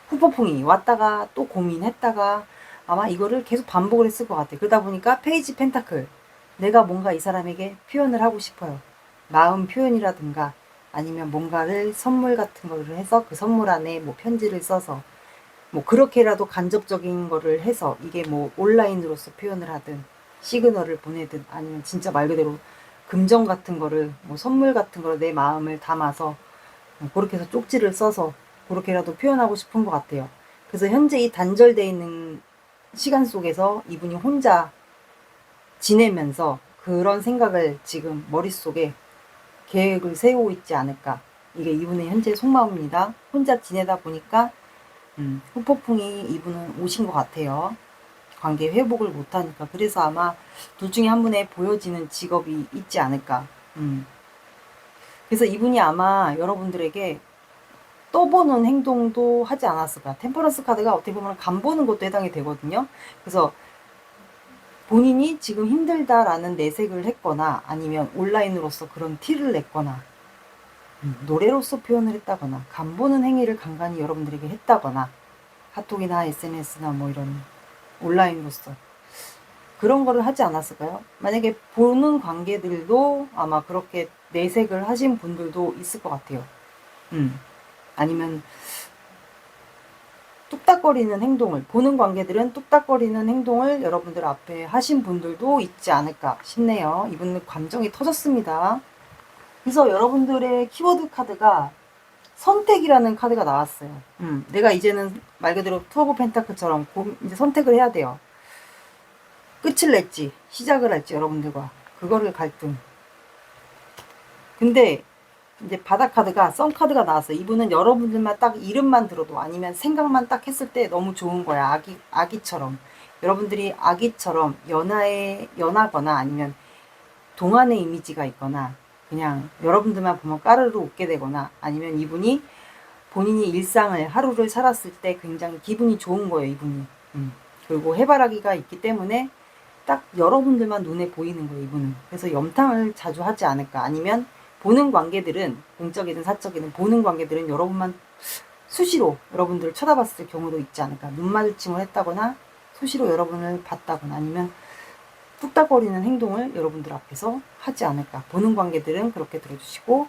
후폭풍이 왔다가 또 고민했다가 아마 이거를 계속 반복을 했을 것 같아요. 그러다 보니까 페이지 펜타클. 내가 뭔가 이 사람에게 표현을 하고 싶어요. 마음 표현이라든가 아니면 뭔가를 선물 같은 거를 해서 그 선물 안에 뭐 편지를 써서 뭐 그렇게라도 간접적인 거를 해서 이게 뭐 온라인으로서 표현을 하든 시그널을 보내든 아니면 진짜 말 그대로 금전 같은 거를 뭐 선물 같은 거를 내 마음을 담아서 그렇게 해서 쪽지를 써서 그렇게라도 표현하고 싶은 것 같아요. 그래서 현재 이 단절되어 있는 시간 속에서 이분이 혼자 지내면서 그런 생각을 지금 머릿속에 계획을 세우고 있지 않을까. 이게 이분의 현재 속마음입니다. 혼자 지내다 보니까 후폭풍이 이분은 오신 것 같아요. 관계 회복을 못하니까. 그래서 아마 둘 중에 한 분에 보여지는 직업이 있지 않을까. 그래서 이분이 아마 여러분들에게 떠보는 행동도 하지 않았을까. 템퍼런스 카드가 어떻게 보면 간 보는 것도 해당이 되거든요. 그래서 본인이 지금 힘들다라는 내색을 했거나 아니면 온라인으로서 그런 티를 냈거나 노래로서 표현을 했다거나 간 보는 행위를 간간히 여러분들에게 했다거나 카톡이나 SNS나 뭐 이런 온라인으로서 그런 거를 하지 않았을까요? 만약에 보는 관계들도 아마 그렇게 내색을 하신 분들도 있을 것 같아요. 아니면 뚝딱거리는 행동을 보는 관계들은 뚝딱거리는 행동을 여러분들 앞에 하신 분들도 있지 않을까 싶네요. 이분은 감정이 터졌습니다. 그래서 여러분들의 키워드 카드가 선택이라는 카드가 나왔어요. 내가 이제는 말 그대로 투어 오브 펜타클처럼 이제 선택을 해야 돼요. 끝을 낼지 시작을 할지 여러분들과 그거를 갈등. 근데 이제 바닥 카드가 썬 카드가 나왔어요. 이분은 여러분들만 딱 이름만 들어도 아니면 생각만 딱 했을 때 너무 좋은 거야. 아기처럼. 여러분들이 아기처럼 연하거나 아니면 동안의 이미지가 있거나 그냥 여러분들만 보면 까르르 웃게 되거나 아니면 이분이 본인이 일상을 하루를 살았을 때 굉장히 기분이 좋은 거예요. 이분이. 그리고 해바라기가 있기 때문에 딱 여러분들만 눈에 보이는 거예요. 이분은. 그래서 염탕을 자주 하지 않을까. 아니면 보는 관계들은 공적이든 사적이든 보는 관계들은 여러분만 수시로 여러분들을 쳐다봤을 경우도 있지 않을까. 눈 마주침을 했다거나 수시로 여러분을 봤다거나 아니면 뚝딱거리는 행동을 여러분들 앞에서 하지 않을까. 보는 관계들은 그렇게 들어주시고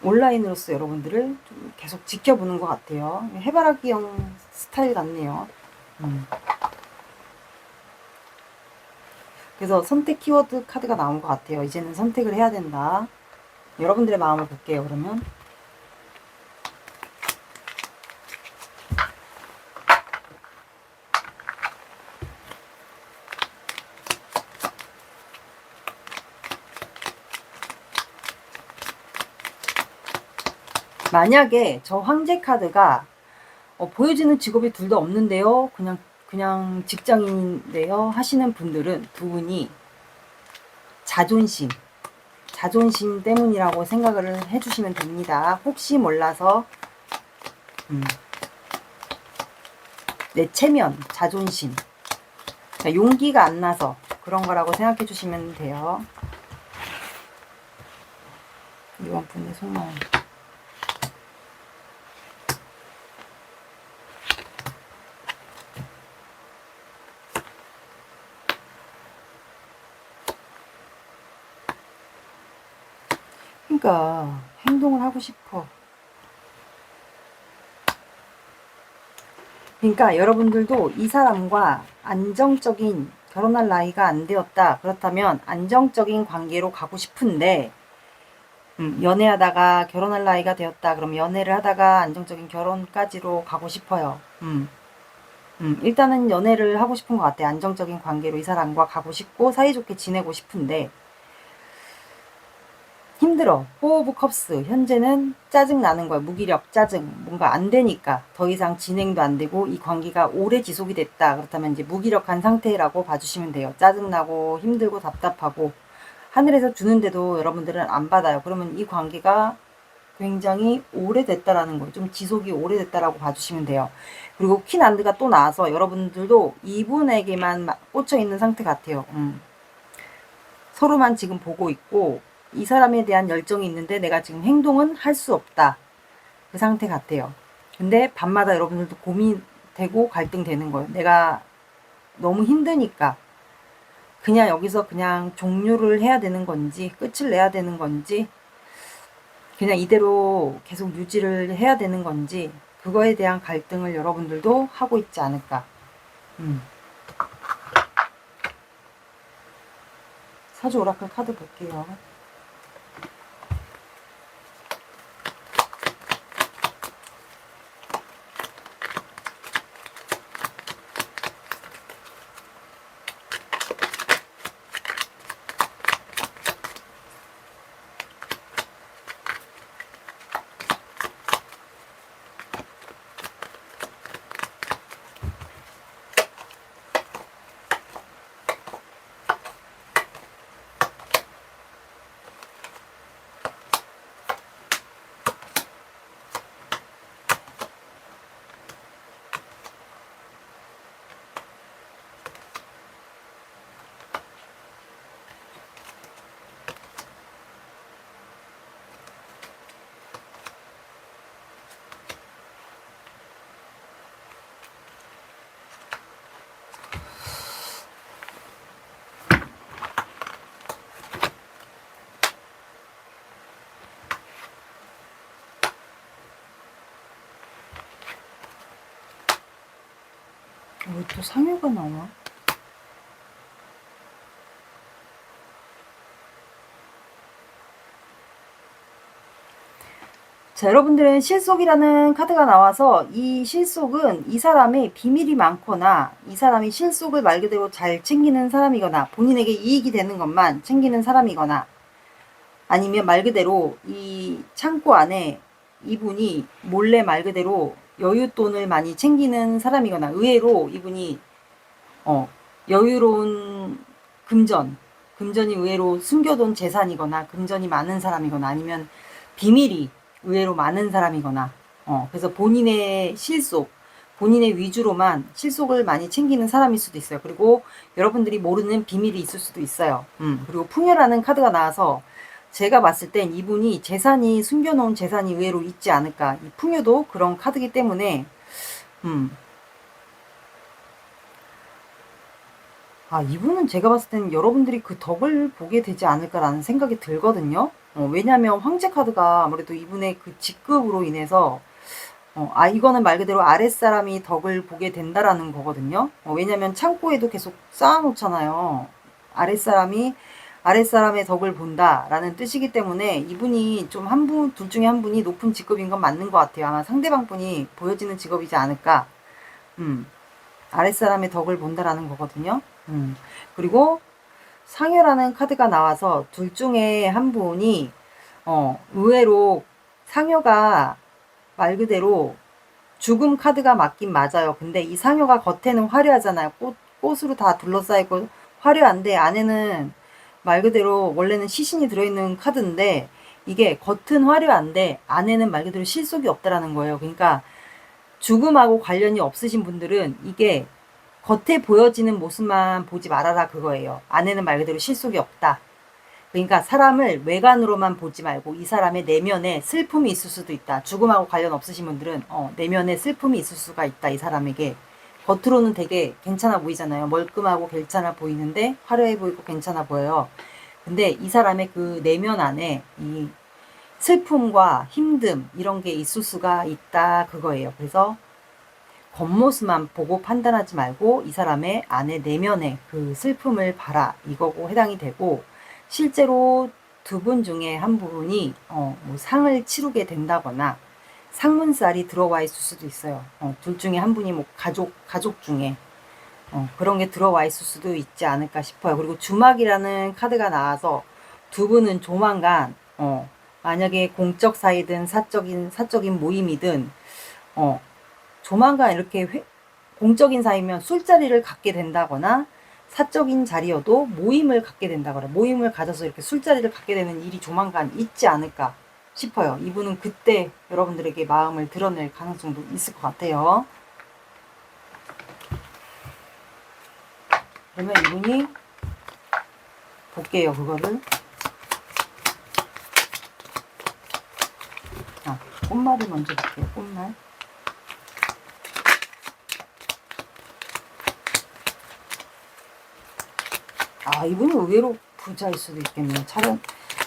온라인으로서 여러분들을 좀 계속 지켜보는 것 같아요. 해바라기형 스타일 같네요. 그래서 선택 키워드 카드가 나온 것 같아요. 이제는 선택을 해야 된다. 여러분들의 마음을 볼게요. 그러면 만약에 저 황제 카드가 보여지는 직업이 둘 다 없는데요. 그냥 직장인인데요. 하시는 분들은 두 분이 자존심 때문이라고 생각을 해주시면 됩니다. 혹시 몰라서 내 체면, 자존심, 용기가 안 나서 그런 거라고 생각해 주시면 돼요. 이번 분의 속마음. 그러니까 행동을 하고 싶어. 그러니까 여러분들도 이 사람과 안정적인 결혼할 나이가 안 되었다. 그렇다면 안정적인 관계로 가고 싶은데 연애하다가 결혼할 나이가 되었다. 그럼 연애를 하다가 안정적인 결혼까지로 가고 싶어요. 일단은 연애를 하고 싶은 것 같아요. 안정적인 관계로 이 사람과 가고 싶고 사이좋게 지내고 싶은데 힘들어. 4 오브 컵스. 현재는 짜증 나는 거야. 무기력, 짜증. 뭔가 안 되니까 더 이상 진행도 안 되고 이 관계가 오래 지속이 됐다. 그렇다면 이제 무기력한 상태라고 봐주시면 돼요. 짜증나고 힘들고 답답하고 하늘에서 주는데도 여러분들은 안 받아요. 그러면 이 관계가 굉장히 오래됐다라는 거예요. 좀 지속이 오래됐다라고 봐주시면 돼요. 그리고 퀸안드가 또 나와서 여러분들도 이분에게만 꽂혀 있는 상태 같아요. 서로만 지금 보고 있고 이 사람에 대한 열정이 있는데 내가 지금 행동은 할 수 없다. 그 상태 같아요. 근데 밤마다 여러분들도 고민되고 갈등되는 거예요. 내가 너무 힘드니까 그냥 여기서 그냥 종료를 해야 되는 건지 끝을 내야 되는 건지 그냥 이대로 계속 유지를 해야 되는 건지 그거에 대한 갈등을 여러분들도 하고 있지 않을까. 사주 오라클 카드 볼게요. 왜 또 상여가 나와? 자, 여러분들은 실속이라는 카드가 나와서 이 실속은 이 사람의 비밀이 많거나 이 사람이 실속을 말 그대로 잘 챙기는 사람이거나 본인에게 이익이 되는 것만 챙기는 사람이거나 아니면 말 그대로 이 창고 안에 이분이 몰래 말 그대로 여윳돈을 많이 챙기는 사람이거나 의외로 이분이 여유로운 금전이 의외로 숨겨둔 재산이거나 금전이 많은 사람이거나 아니면 비밀이 의외로 많은 사람이거나 그래서 본인의 실속 본인의 위주로만 실속을 많이 챙기는 사람일 수도 있어요. 그리고 여러분들이 모르는 비밀이 있을 수도 있어요. 그리고 풍요라는 카드가 나와서 제가 봤을 땐 이분이 숨겨놓은 재산이 의외로 있지 않을까. 이 풍요도 그런 카드이기 때문에, 이분은 제가 봤을 땐 여러분들이 그 덕을 보게 되지 않을까라는 생각이 들거든요. 왜냐면 황제 카드가 아무래도 이분의 그 직급으로 인해서, 이거는 말 그대로 아랫사람이 덕을 보게 된다라는 거거든요. 왜냐면 창고에도 계속 쌓아놓잖아요. 아랫사람의 덕을 본다라는 뜻이기 때문에 이분이 좀 둘 중에 한 분이 높은 직급인 건 맞는 것 같아요. 아마 상대방 분이 보여지는 직업이지 않을까. 아랫사람의 덕을 본다라는 거거든요. 그리고 상여라는 카드가 나와서 둘 중에 한 분이 의외로 상여가 말 그대로 죽음 카드가 맞긴 맞아요. 근데 이 상여가 겉에는 화려하잖아요. 꽃으로 다 둘러싸이고 화려한데 안에는 말 그대로 원래는 시신이 들어있는 카드인데 이게 겉은 화려한데 안에는 말 그대로 실속이 없다라는 거예요. 그러니까 죽음하고 관련이 없으신 분들은 이게 겉에 보여지는 모습만 보지 말아라 그거예요. 안에는 말 그대로 실속이 없다. 그러니까 사람을 외관으로만 보지 말고 이 사람의 내면에 슬픔이 있을 수도 있다. 죽음하고 관련 없으신 분들은 내면에 슬픔이 있을 수가 있다. 이 사람에게. 겉으로는 되게 괜찮아 보이잖아요. 멀끔하고 괜찮아 보이는데 화려해 보이고 괜찮아 보여요. 근데 이 사람의 그 내면 안에 이 슬픔과 힘듦 이런 게 있을 수가 있다 그거예요. 그래서 겉모습만 보고 판단하지 말고 이 사람의 안에 내면의 그 슬픔을 봐라 이거고 해당이 되고, 실제로 두 분 중에 한 분이 뭐 상을 치르게 된다거나 상문살이 들어와 있을 수도 있어요. 둘 중에 한 분이 뭐 가족 중에 그런 게 들어와 있을 수도 있지 않을까 싶어요. 그리고 주막이라는 카드가 나와서 두 분은 조만간 만약에 공적 사이든 사적인 모임이든 조만간 이렇게 공적인 사이면 술자리를 갖게 된다거나 사적인 자리여도 모임을 갖게 된다거나 모임을 가져서 이렇게 술자리를 갖게 되는 일이 조만간 있지 않을까 싶어요. 이분은 그때 여러분들에게 마음을 드러낼 가능성도 있을 것 같아요. 그러면 이분이 볼게요. 그거를 꽃말을 먼저 볼게요. 꽃말. 이분은 의외로 부자일 수도 있겠네요. 차라리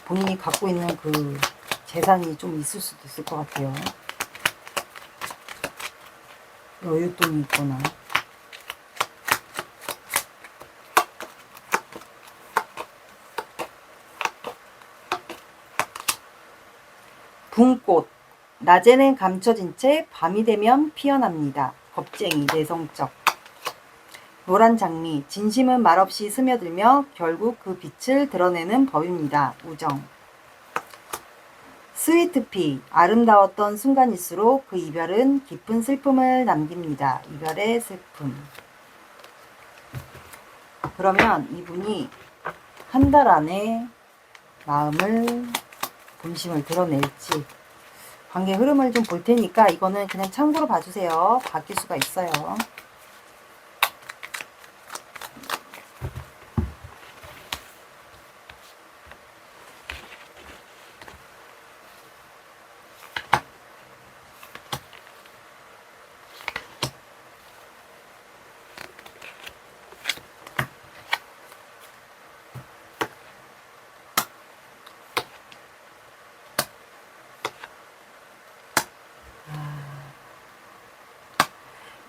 본인이 갖고 있는 그 재산이 좀 있을 수도 있을 것 같아요. 여윳돈이 있거나. 붕꽃. 낮에는 감춰진 채 밤이 되면 피어납니다. 겁쟁이, 내성적. 노란 장미. 진심은 말없이 스며들며 결국 그 빛을 드러내는 법입니다. 우정. 스위트피. 아름다웠던 순간일수록 그 이별은 깊은 슬픔을 남깁니다. 이별의 슬픔. 그러면 이분이 한 달 안에 마음을 본심을 드러낼지 관계 흐름을 좀 볼 테니까 이거는 그냥 참고로 봐주세요. 바뀔 수가 있어요.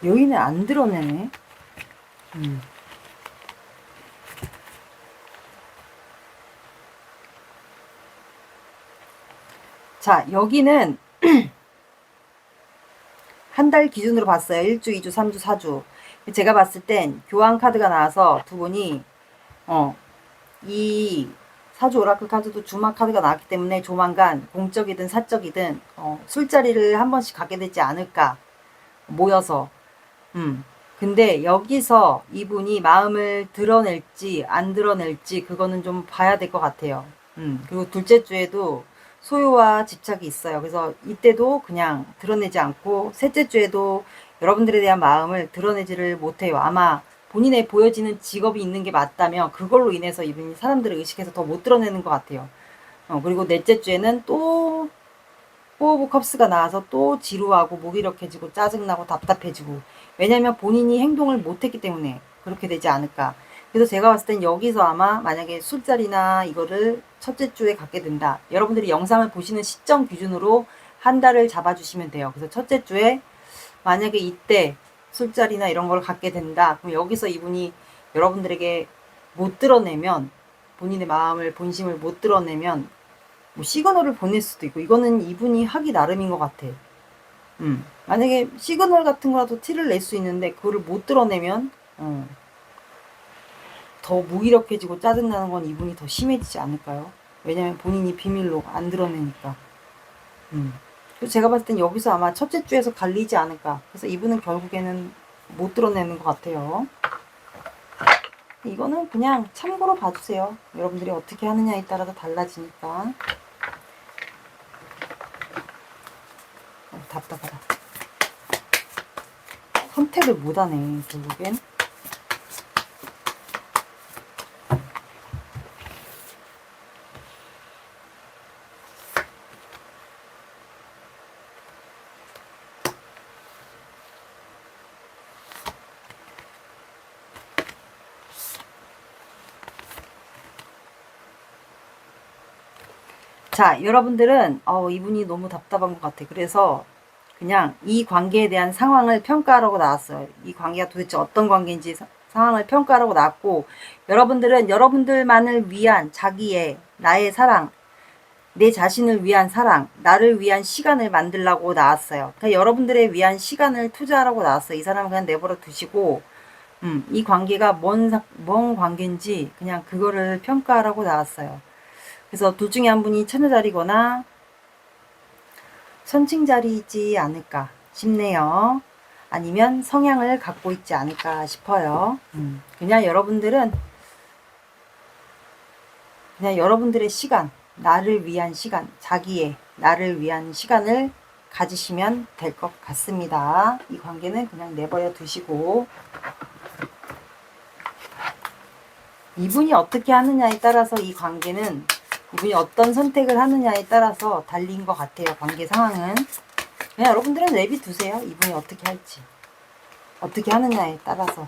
여인을 안 드러내네. 자, 여기는 한 달 기준으로 봤어요. 1주, 2주, 3주, 4주. 제가 봤을 땐 교환 카드가 나와서 두 분이 이 사주 오라클 카드도 주막 카드가 나왔기 때문에 조만간 공적이든 사적이든 술자리를 한 번씩 갖게 되지 않을까 모여서. 근데 여기서 이분이 마음을 드러낼지 안 드러낼지 그거는 좀 봐야 될 것 같아요. 그리고 둘째 주에도 소유와 집착이 있어요. 그래서 이때도 그냥 드러내지 않고 셋째 주에도 여러분들에 대한 마음을 드러내지를 못해요. 아마 본인의 보여지는 직업이 있는 게 맞다면 그걸로 인해서 이분이 사람들을 의식해서 더 못 드러내는 것 같아요. 그리고 넷째 주에는 또 포 오브 컵스가 나와서 또 지루하고 무기력해지고 짜증나고 답답해지고, 왜냐면 본인이 행동을 못했기 때문에 그렇게 되지 않을까. 그래서 제가 봤을 땐 여기서 아마 만약에 술자리나 이거를 첫째 주에 갖게 된다, 여러분들이 영상을 보시는 시점 기준으로 한 달을 잡아주시면 돼요. 그래서 첫째 주에 만약에 이때 술자리나 이런 걸 갖게 된다, 그럼 여기서 이분이 여러분들에게 못 드러내면, 본인의 마음을 본심을 못 드러내면 뭐 시그널을 보낼 수도 있고, 이거는 이분이 하기 나름인 것 같아. 만약에 시그널 같은 거라도 티를 낼 수 있는데 그거를 못 드러내면 더 무기력해지고 짜증나는 건 이분이 더 심해지지 않을까요? 왜냐면 본인이 비밀로 안 드러내니까. 그래서 제가 봤을 땐 여기서 아마 첫째 주에서 갈리지 않을까. 그래서 이분은 결국에는 못 드러내는 것 같아요. 이거는 그냥 참고로 봐주세요. 여러분들이 어떻게 하느냐에 따라서 달라지니까. 답답하다. 선택을 못하네, 결국엔. 자, 여러분들은 이분이 너무 답답한 것 같아. 그래서 그냥 이 관계에 대한 상황을 평가하라고 나왔어요. 이 관계가 도대체 어떤 관계인지 상황을 평가하라고 나왔고, 여러분들은 여러분들만을 위한 자기의, 나의 사랑, 내 자신을 위한 사랑, 나를 위한 시간을 만들라고 나왔어요. 그러니까 여러분들에 위한 시간을 투자하라고 나왔어요. 이 사람은 그냥 내버려 두시고, 이 관계가 뭔 관계인지 그냥 그거를 평가하라고 나왔어요. 그래서 둘 중에 한 분이 처녀자리거나 선칭자리이지 않을까 싶네요. 아니면 성향을 갖고 있지 않을까 싶어요. 그냥 여러분들의 시간, 나를 위한 시간, 자기의 나를 위한 시간을 가지시면 될 것 같습니다. 이 관계는 그냥 내버려 두시고, 이분이 어떻게 하느냐에 따라서 이 관계는, 이분이 어떤 선택을 하느냐에 따라서 달린 것 같아요. 관계 상황은. 그냥 여러분들은 내비 두세요. 이분이 어떻게 할지. 어떻게 하느냐에 따라서.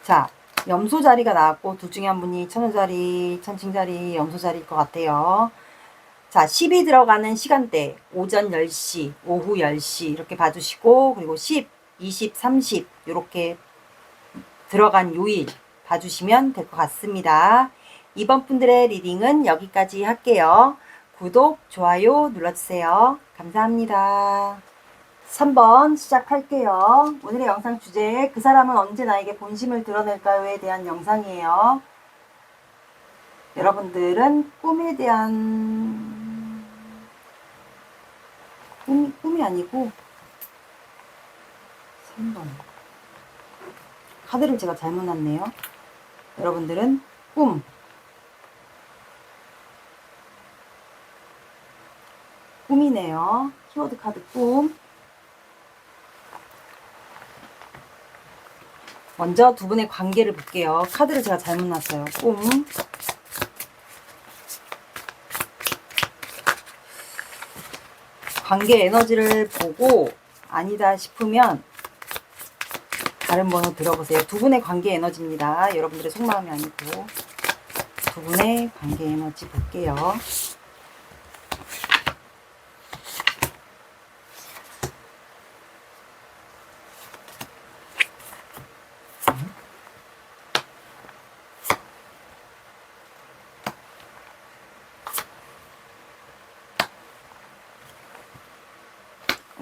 자, 염소 자리가 나왔고, 둘 중에 한 분이 천우자리, 천칭자리, 염소 자리일 것 같아요. 자, 10이 들어가는 시간대, 오전 10시, 오후 10시 이렇게 봐주시고, 그리고 10, 20, 30 이렇게 들어간 요일 봐주시면 될 것 같습니다. 이번 분들의 리딩은 여기까지 할게요. 구독, 좋아요 눌러주세요. 감사합니다. 3번 시작할게요. 오늘의 영상 주제, 그 사람은 언제 나에게 본심을 드러낼까요에 대한 영상이에요. 여러분들은 꿈에 대한, 꿈이 아니고 3번 카드를 제가 잘못 놨네요. 여러분들은 꿈이네요. 키워드 카드 꿈. 먼저 두 분의 관계를 볼게요. 카드를 제가 잘못 놨어요. 꿈. 관계 에너지를 보고 아니다 싶으면 다른 번호 들어보세요. 두 분의 관계 에너지입니다. 여러분들의 속마음이 아니고 두 분의 관계 에너지 볼게요.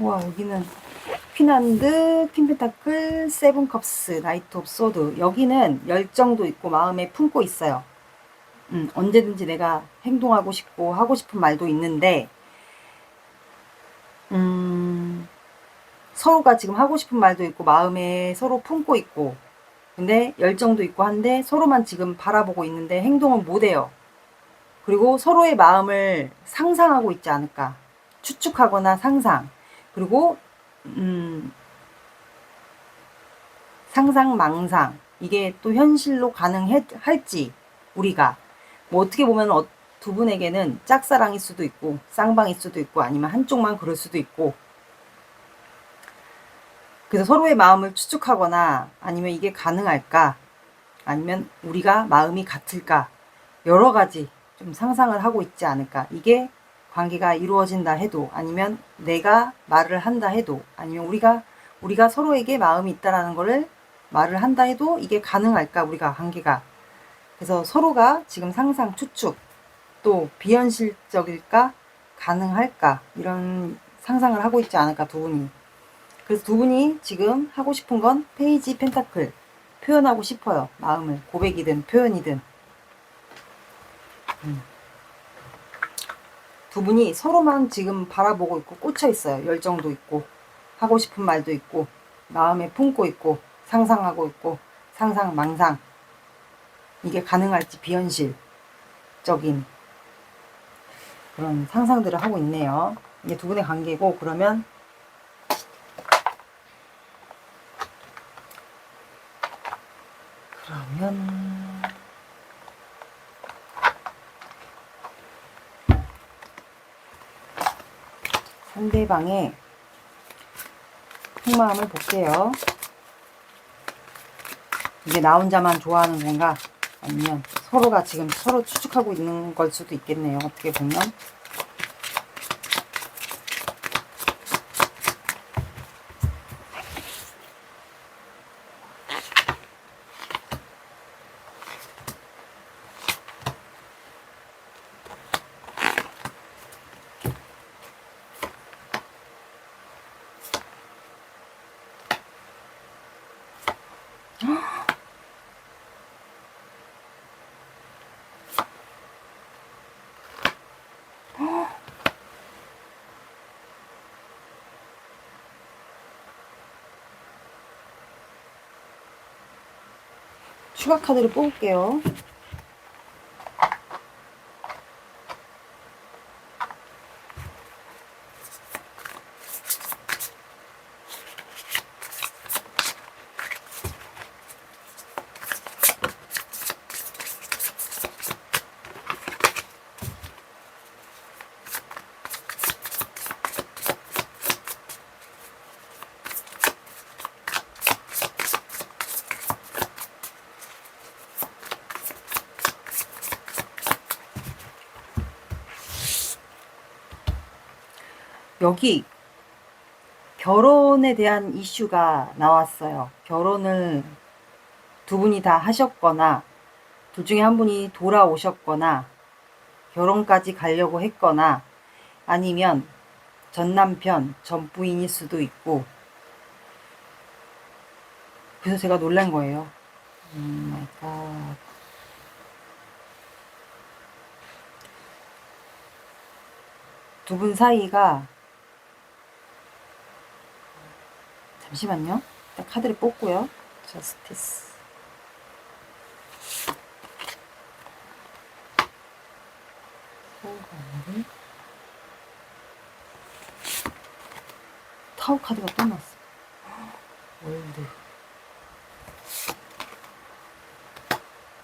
와, 여기는 퀸한드, 퀸펜타클, 세븐컵스, 나이트 오브 소드. 여기는 열정도 있고 마음에 품고 있어요. 언제든지 내가 행동하고 싶고 하고 싶은 말도 있는데, 서로가 지금 하고 싶은 말도 있고 마음에 서로 품고 있고, 근데 열정도 있고 한데 서로만 지금 바라보고 있는데 행동은 못해요. 그리고 서로의 마음을 상상하고 있지 않을까. 추측하거나 상상. 그리고 상상, 망상. 이게 또 현실로 가능할지, 우리가 뭐 어떻게 보면 두 분에게는 짝사랑일 수도 있고 쌍방일 수도 있고 아니면 한쪽만 그럴 수도 있고, 그래서 서로의 마음을 추측하거나 아니면 이게 가능할까, 아니면 우리가 마음이 같을까, 여러 가지 좀 상상을 하고 있지 않을까. 이게 관계가 이루어진다 해도, 아니면 내가 말을 한다 해도, 아니면 우리가 서로에게 마음이 있다라는 거를 말을 한다 해도 이게 가능할까, 우리가 관계가. 그래서 서로가 지금 상상, 추측, 또 비현실적일까, 가능할까, 이런 상상을 하고 있지 않을까, 두 분이. 그래서 두 분이 지금 하고 싶은 건 페이지 펜타클, 표현하고 싶어요. 마음을, 고백이든 표현이든. 두 분이 서로만 지금 바라보고 있고 꽂혀 있어요. 열정도 있고 하고 싶은 말도 있고 마음에 품고 있고 상상하고 있고 상상 망상, 이게 가능할지 비현실적인 그런 상상들을 하고 있네요. 이게 두 분의 관계고, 그러면 상대방의 속마음을 볼게요. 이게 나 혼자만 좋아하는 건가? 아니면 서로가 지금 서로 추측하고 있는 걸 수도 있겠네요. 어떻게 보면. 추가 카드를 뽑을게요. 여기 결혼에 대한 이슈가 나왔어요. 결혼을 두 분이 다 하셨거나 둘 중에 한 분이 돌아오셨거나 결혼까지 가려고 했거나, 아니면 전 남편, 전 부인일 수도 있고. 그래서 제가 놀란 거예요. 마이 갓. 두 분 사이가, 잠시만요. 일단 카드를 뽑고요. 저스티스. 타워 카드가 또 나왔어. 월드.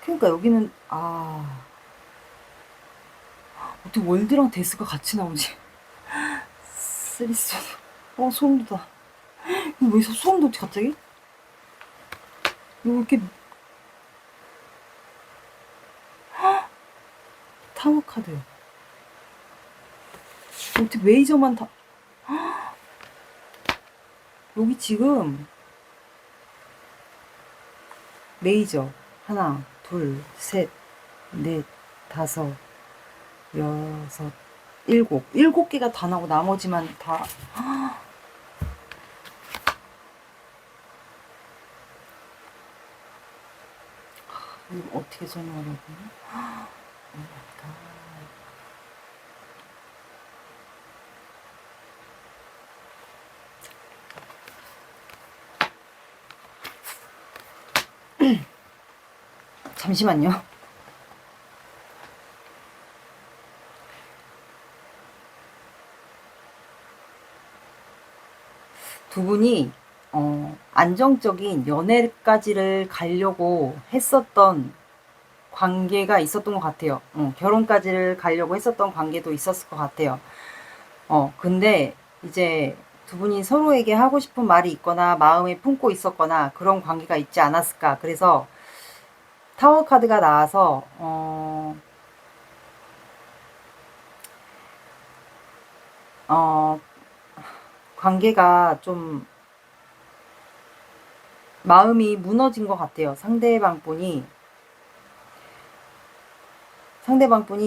그러니까 여기는 어떻게 월드랑 데스가 같이 나오지? 쓰리스. 소름 돋아. 왜 소름 돋지 갑자기? 이거 이렇게 타워 카드. 어떻게 메이저만 다. 여기 지금 메이저 하나, 둘, 셋, 넷, 다섯, 여섯, 일곱 개가 다 나오고 나머지만 다. 이거 어떻게 설명하려고? 잠시만요. 두 분이 안정적인 연애까지를 가려고 했었던 관계가 있었던 것 같아요. 결혼까지를 가려고 했었던 관계도 있었을 것 같아요. 근데 이제 두 분이 서로에게 하고 싶은 말이 있거나 마음에 품고 있었거나 그런 관계가 있지 않았을까. 그래서 타워 카드가 나와서 관계가 좀 마음이 무너진 것 같아요. 상대방분이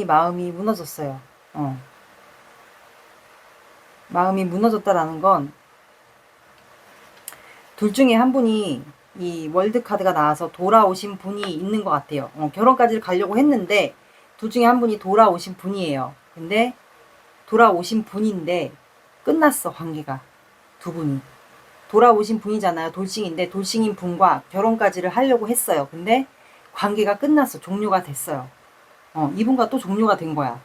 마음이 무너졌어요. 마음이 무너졌다라는 건 둘 중에 한 분이 이 월드 카드가 나와서 돌아오신 분이 있는 것 같아요. 결혼까지 가려고 했는데 둘 중에 한 분이 돌아오신 분이에요. 근데 돌아오신 분인데 끝났어, 관계가. 두 분이. 돌아오신 분이잖아요. 돌싱인데 돌싱인 분과 결혼까지를 하려고 했어요. 근데 관계가 끝났어. 종료가 됐어요. 이분과 또 종료가 된 거야.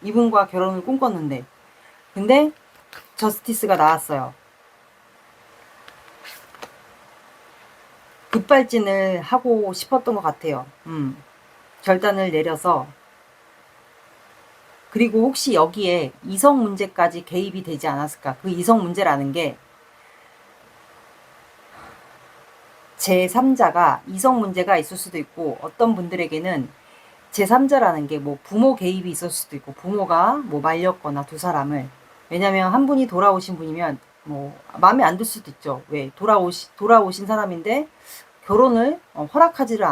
이분과 결혼을 꿈꿨는데. 근데 저스티스가 나왔어요. 급발진을 하고 싶었던 것 같아요. 결단을 내려서. 그리고 혹시 여기에 이성 문제까지 개입이 되지 않았을까? 그 이성 문제라는 게 제3자가 이성 문제가 있을 수도 있고, 어떤 분들에게는 제3자라는 게 뭐 부모 개입이 있을 수도 있고, 부모가 뭐 말렸거나 두 사람을. 왜냐면 한 분이 돌아오신 분이면 뭐 마음에 안 들 수도 있죠. 왜? 돌아오신 사람인데 결혼을 허락하지를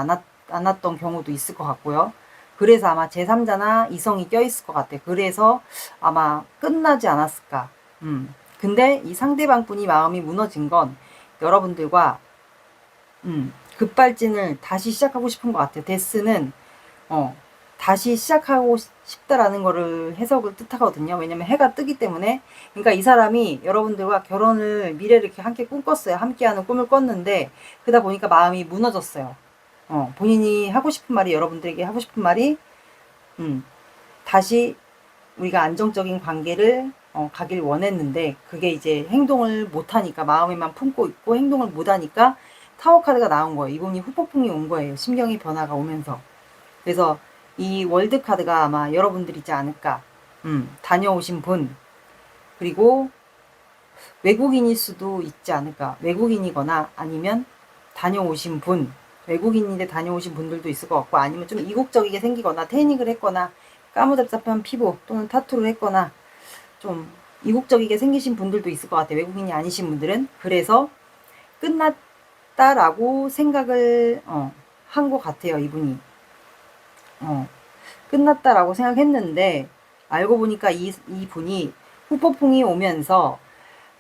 않았던 경우도 있을 것 같고요. 그래서 아마 제3자나 이성이 껴있을 것 같아. 그래서 아마 끝나지 않았을까. 근데 이 상대방 분이 마음이 무너진 건 여러분들과 급발진을 다시 시작하고 싶은 것 같아요. 데스는 다시 시작하고 싶다라는 거를 해석을 뜻하거든요. 왜냐면 해가 뜨기 때문에. 그러니까 이 사람이 여러분들과 결혼을 미래를 이렇게 함께 꿈꿨어요. 함께하는 꿈을 꿨는데 그러다 보니까 마음이 무너졌어요. 본인이 하고 싶은 말이, 여러분들에게 하고 싶은 말이 다시 우리가 안정적인 관계를 가길 원했는데 그게 이제 행동을 못하니까, 마음에만 품고 있고 행동을 못하니까 타워 카드가 나온 거예요. 이분이 후폭풍이 온 거예요. 심경의 변화가 오면서. 그래서 이 월드 카드가 아마 여러분들이지 않을까. 다녀오신 분, 그리고 외국인일 수도 있지 않을까. 외국인이거나 아니면 다녀오신 분, 외국인인데 다녀오신 분들도 있을 것 같고, 아니면 좀 이국적이게 생기거나 태닝을 했거나 까무잡잡한 피부 또는 타투를 했거나 좀 이국적이게 생기신 분들도 있을 것 같아요. 외국인이 아니신 분들은. 그래서 끝났다라고 생각을 한 것 같아요. 이분이. 끝났다라고 생각했는데 알고 보니까 이분이 후폭풍이 오면서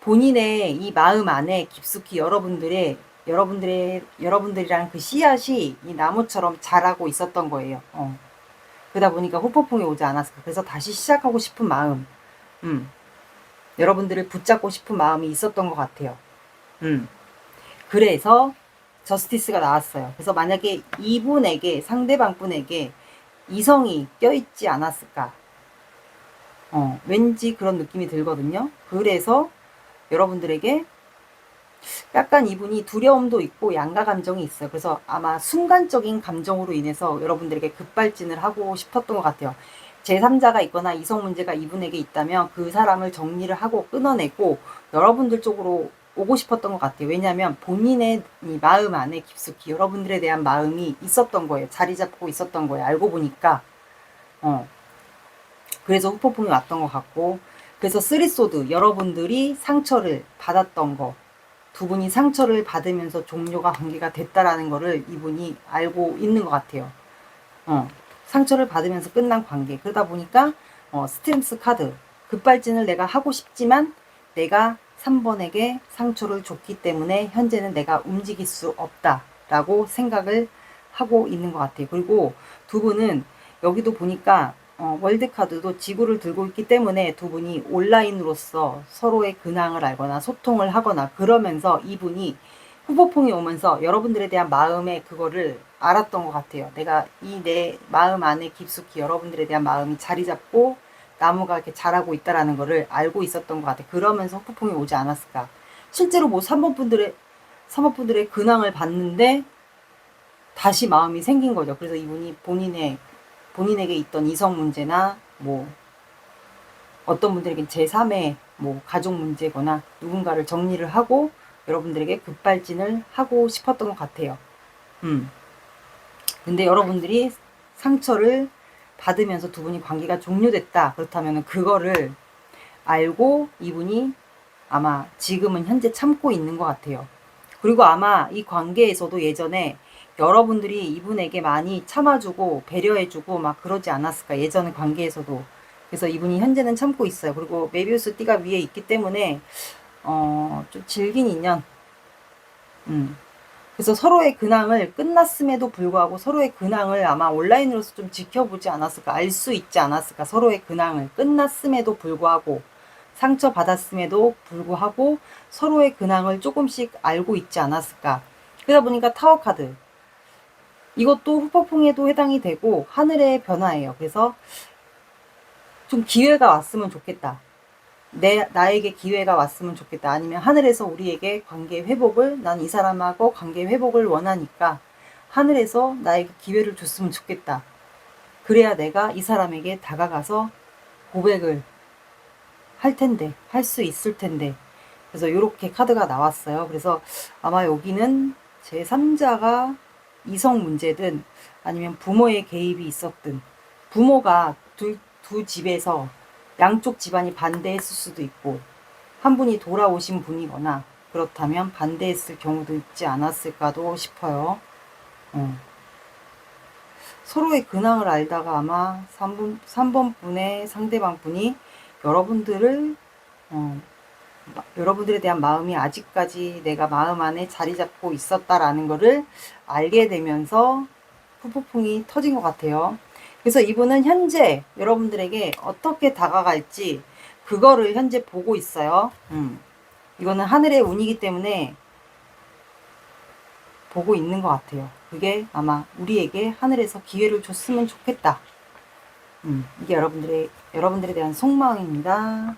본인의 이 마음 안에 깊숙이 여러분들이랑 그 씨앗이 이 나무처럼 자라고 있었던 거예요. 그러다 보니까 후폭풍이 오지 않았을까. 그래서 다시 시작하고 싶은 마음, 여러분들을 붙잡고 싶은 마음이 있었던 것 같아요. 그래서 저스티스가 나왔어요. 그래서 만약에 이분에게, 상대방 분에게 이성이 껴있지 않았을까. 왠지 그런 느낌이 들거든요. 그래서 여러분들에게 약간 이분이 두려움도 있고 양가 감정이 있어요. 그래서 아마 순간적인 감정으로 인해서 여러분들에게 급발진을 하고 싶었던 것 같아요. 제3자가 있거나 이성 문제가 이분에게 있다면 그 사람을 정리를 하고 끊어내고 여러분들 쪽으로 오고 싶었던 것 같아요. 왜냐하면 본인의 이 마음 안에 깊숙이 여러분들에 대한 마음이 있었던 거예요. 자리 잡고 있었던 거예요. 알고 보니까. 그래서 후폭풍이 왔던 것 같고, 그래서 쓰리소드, 여러분들이 상처를 받았던 거, 두 분이 상처를 받으면서 종료가 관계가 됐다라는 거를 이분이 알고 있는 것 같아요. 상처를 받으면서 끝난 관계. 그러다 보니까 스트렝스 카드, 급발진을 내가 하고 싶지만 내가 3번에게 상처를 줬기 때문에 현재는 내가 움직일 수 없다라고 생각을 하고 있는 것 같아요. 그리고 두 분은 여기도 보니까 월드카드도 지구를 들고 있기 때문에 두 분이 온라인으로서 서로의 근황을 알거나 소통을 하거나 그러면서 이분이 후보풍이 오면서 여러분들에 대한 마음의 그거를 알았던 것 같아요. 내가 이 내 마음 안에 깊숙이 여러분들에 대한 마음이 자리 잡고 나무가 이렇게 자라고 있다라는 거를 알고 있었던 것 같아요. 그러면서 후폭풍이 오지 않았을까. 실제로 뭐 3번 분들의 3호분들의 근황을 봤는데 다시 마음이 생긴 거죠. 그래서 이분이 본인에게 있던 이성 문제나 뭐 어떤 분들에겐 제3의 뭐 가족 문제거나 누군가를 정리를 하고 여러분들에게 급발진을 하고 싶었던 것 같아요. 근데 여러분들이 상처를 받으면서 두 분이 관계가 종료됐다. 그렇다면 그거를 알고 이분이 아마 지금은 현재 참고 있는 것 같아요. 그리고 아마 이 관계에서도 예전에 여러분들이 이분에게 많이 참아주고 배려해주고 막 그러지 않았을까. 예전 관계에서도. 그래서 이분이 현재는 참고 있어요. 그리고 메비우스 띠가 위에 있기 때문에 좀 질긴 인연. 그래서 서로의 근황을 끝났음에도 불구하고 서로의 근황을 아마 온라인으로서 좀 지켜보지 않았을까. 알 수 있지 않았을까. 서로의 근황을 끝났음에도 불구하고 상처받았음에도 불구하고 서로의 근황을 조금씩 알고 있지 않았을까. 그러다 보니까 타워 카드. 이것도 후폭풍에도 해당이 되고 하늘의 변화예요. 그래서 좀 기회가 왔으면 좋겠다. 나에게 기회가 왔으면 좋겠다. 아니면 하늘에서 우리에게 관계 회복을, 난 이 사람하고 관계 회복을 원하니까 하늘에서 나에게 기회를 줬으면 좋겠다. 그래야 내가 이 사람에게 다가가서 고백을 할 텐데, 할 수 있을 텐데. 그래서 이렇게 카드가 나왔어요. 그래서 아마 여기는 제3자가 이성 문제든 아니면 부모의 개입이 있었든, 부모가 두 집에서 양쪽 집안이 반대했을 수도 있고 한 분이 돌아오신 분이거나 그렇다면 반대했을 경우도 있지 않았을까도 싶어요. 서로의 근황을 알다가 아마 3번 분의 상대방 분이 여러분들에 대한 마음이 아직까지 내가 마음 안에 자리 잡고 있었다라는 거를 알게 되면서 후폭풍이 터진 것 같아요. 그래서 이분은 현재 여러분들에게 어떻게 다가갈지 그거를 현재 보고 있어요. 이거는 하늘의 운이기 때문에 보고 있는 것 같아요. 그게 아마 우리에게 하늘에서 기회를 줬으면 좋겠다. 이게 여러분들에 대한 속마음입니다.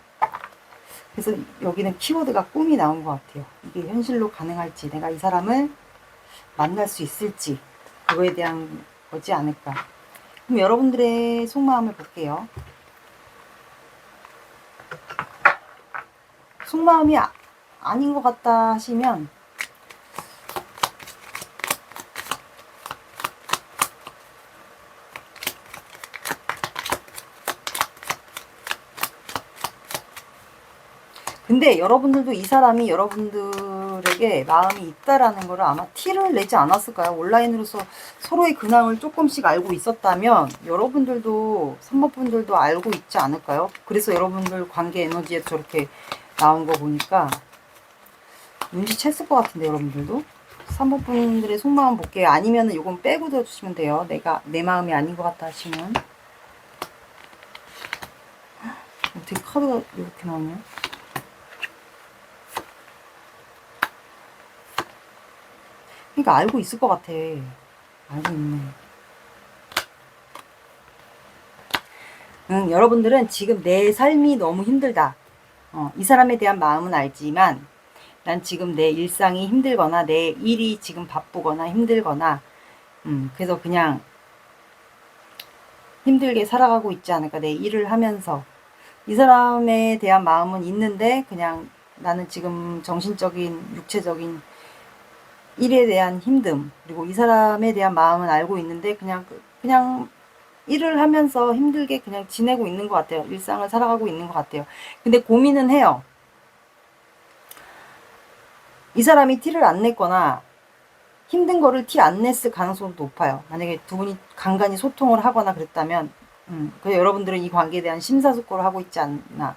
그래서 여기는 키워드가 꿈이 나온 것 같아요. 이게 현실로 가능할지, 내가 이 사람을 만날 수 있을지, 그거에 대한 거지 않을까. 그럼 여러분들의 속마음을 볼게요. 속마음이 아닌 것 같다 하시면 근데 여러분들도 이 사람이 여러분들에게 마음이 있다라는 거를 아마 티를 내지 않았을까요? 온라인으로서 서로의 근황을 조금씩 알고 있었다면 여러분들도 3번 분들도 알고 있지 않을까요? 그래서 여러분들 관계 에너지에 저렇게 나온 거 보니까 눈치챘을 것 같은데 여러분들도 3번 분들의 속마음 볼게요. 아니면은 요건 빼고 들어주시면 돼요. 내 마음이 아닌 것 같다 하시면. 어떻게 카드가 이렇게 나오냐? 그러니까 알고 있을 것 같아. 알고 있네. 여러분들은 지금 내 삶이 너무 힘들다. 이 사람에 대한 마음은 알지만 난 지금 내 일상이 힘들거나 내 일이 지금 바쁘거나 힘들거나 그래서 그냥 힘들게 살아가고 있지 않을까. 내 일을 하면서 이 사람에 대한 마음은 있는데 그냥 나는 지금 정신적인 육체적인 일에 대한 힘듦, 그리고 이 사람에 대한 마음은 알고 있는데 그냥 일을 하면서 힘들게 그냥 지내고 있는 것 같아요. 일상을 살아가고 있는 것 같아요. 근데 고민은 해요. 이 사람이 티를 안 냈거나 힘든 거를 티 안 냈을 가능성도 높아요. 만약에 두 분이 간간히 소통을 하거나 그랬다면 그래서 여러분들은 이 관계에 대한 심사숙고를 하고 있지 않나.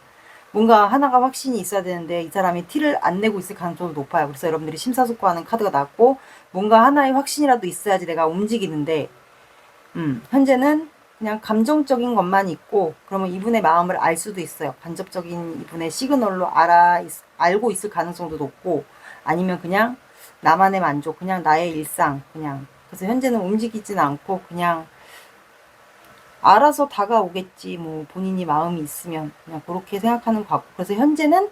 뭔가 하나가 확신이 있어야 되는데 이 사람이 티를 안 내고 있을 가능성도 높아요. 그래서 여러분들이 심사숙고하는 카드가 났고 뭔가 하나의 확신이라도 있어야지 내가 움직이는데 현재는 그냥 감정적인 것만 있고 그러면 이분의 마음을 알 수도 있어요. 간접적인 이분의 시그널로 알고 있을 가능성도 높고 아니면 그냥 나만의 만족, 그냥 나의 일상 그냥 그래서 현재는 움직이진 않고 그냥 알아서 다가오겠지. 뭐 본인이 마음이 있으면 그냥 그렇게 생각하는 것 같고, 그래서 현재는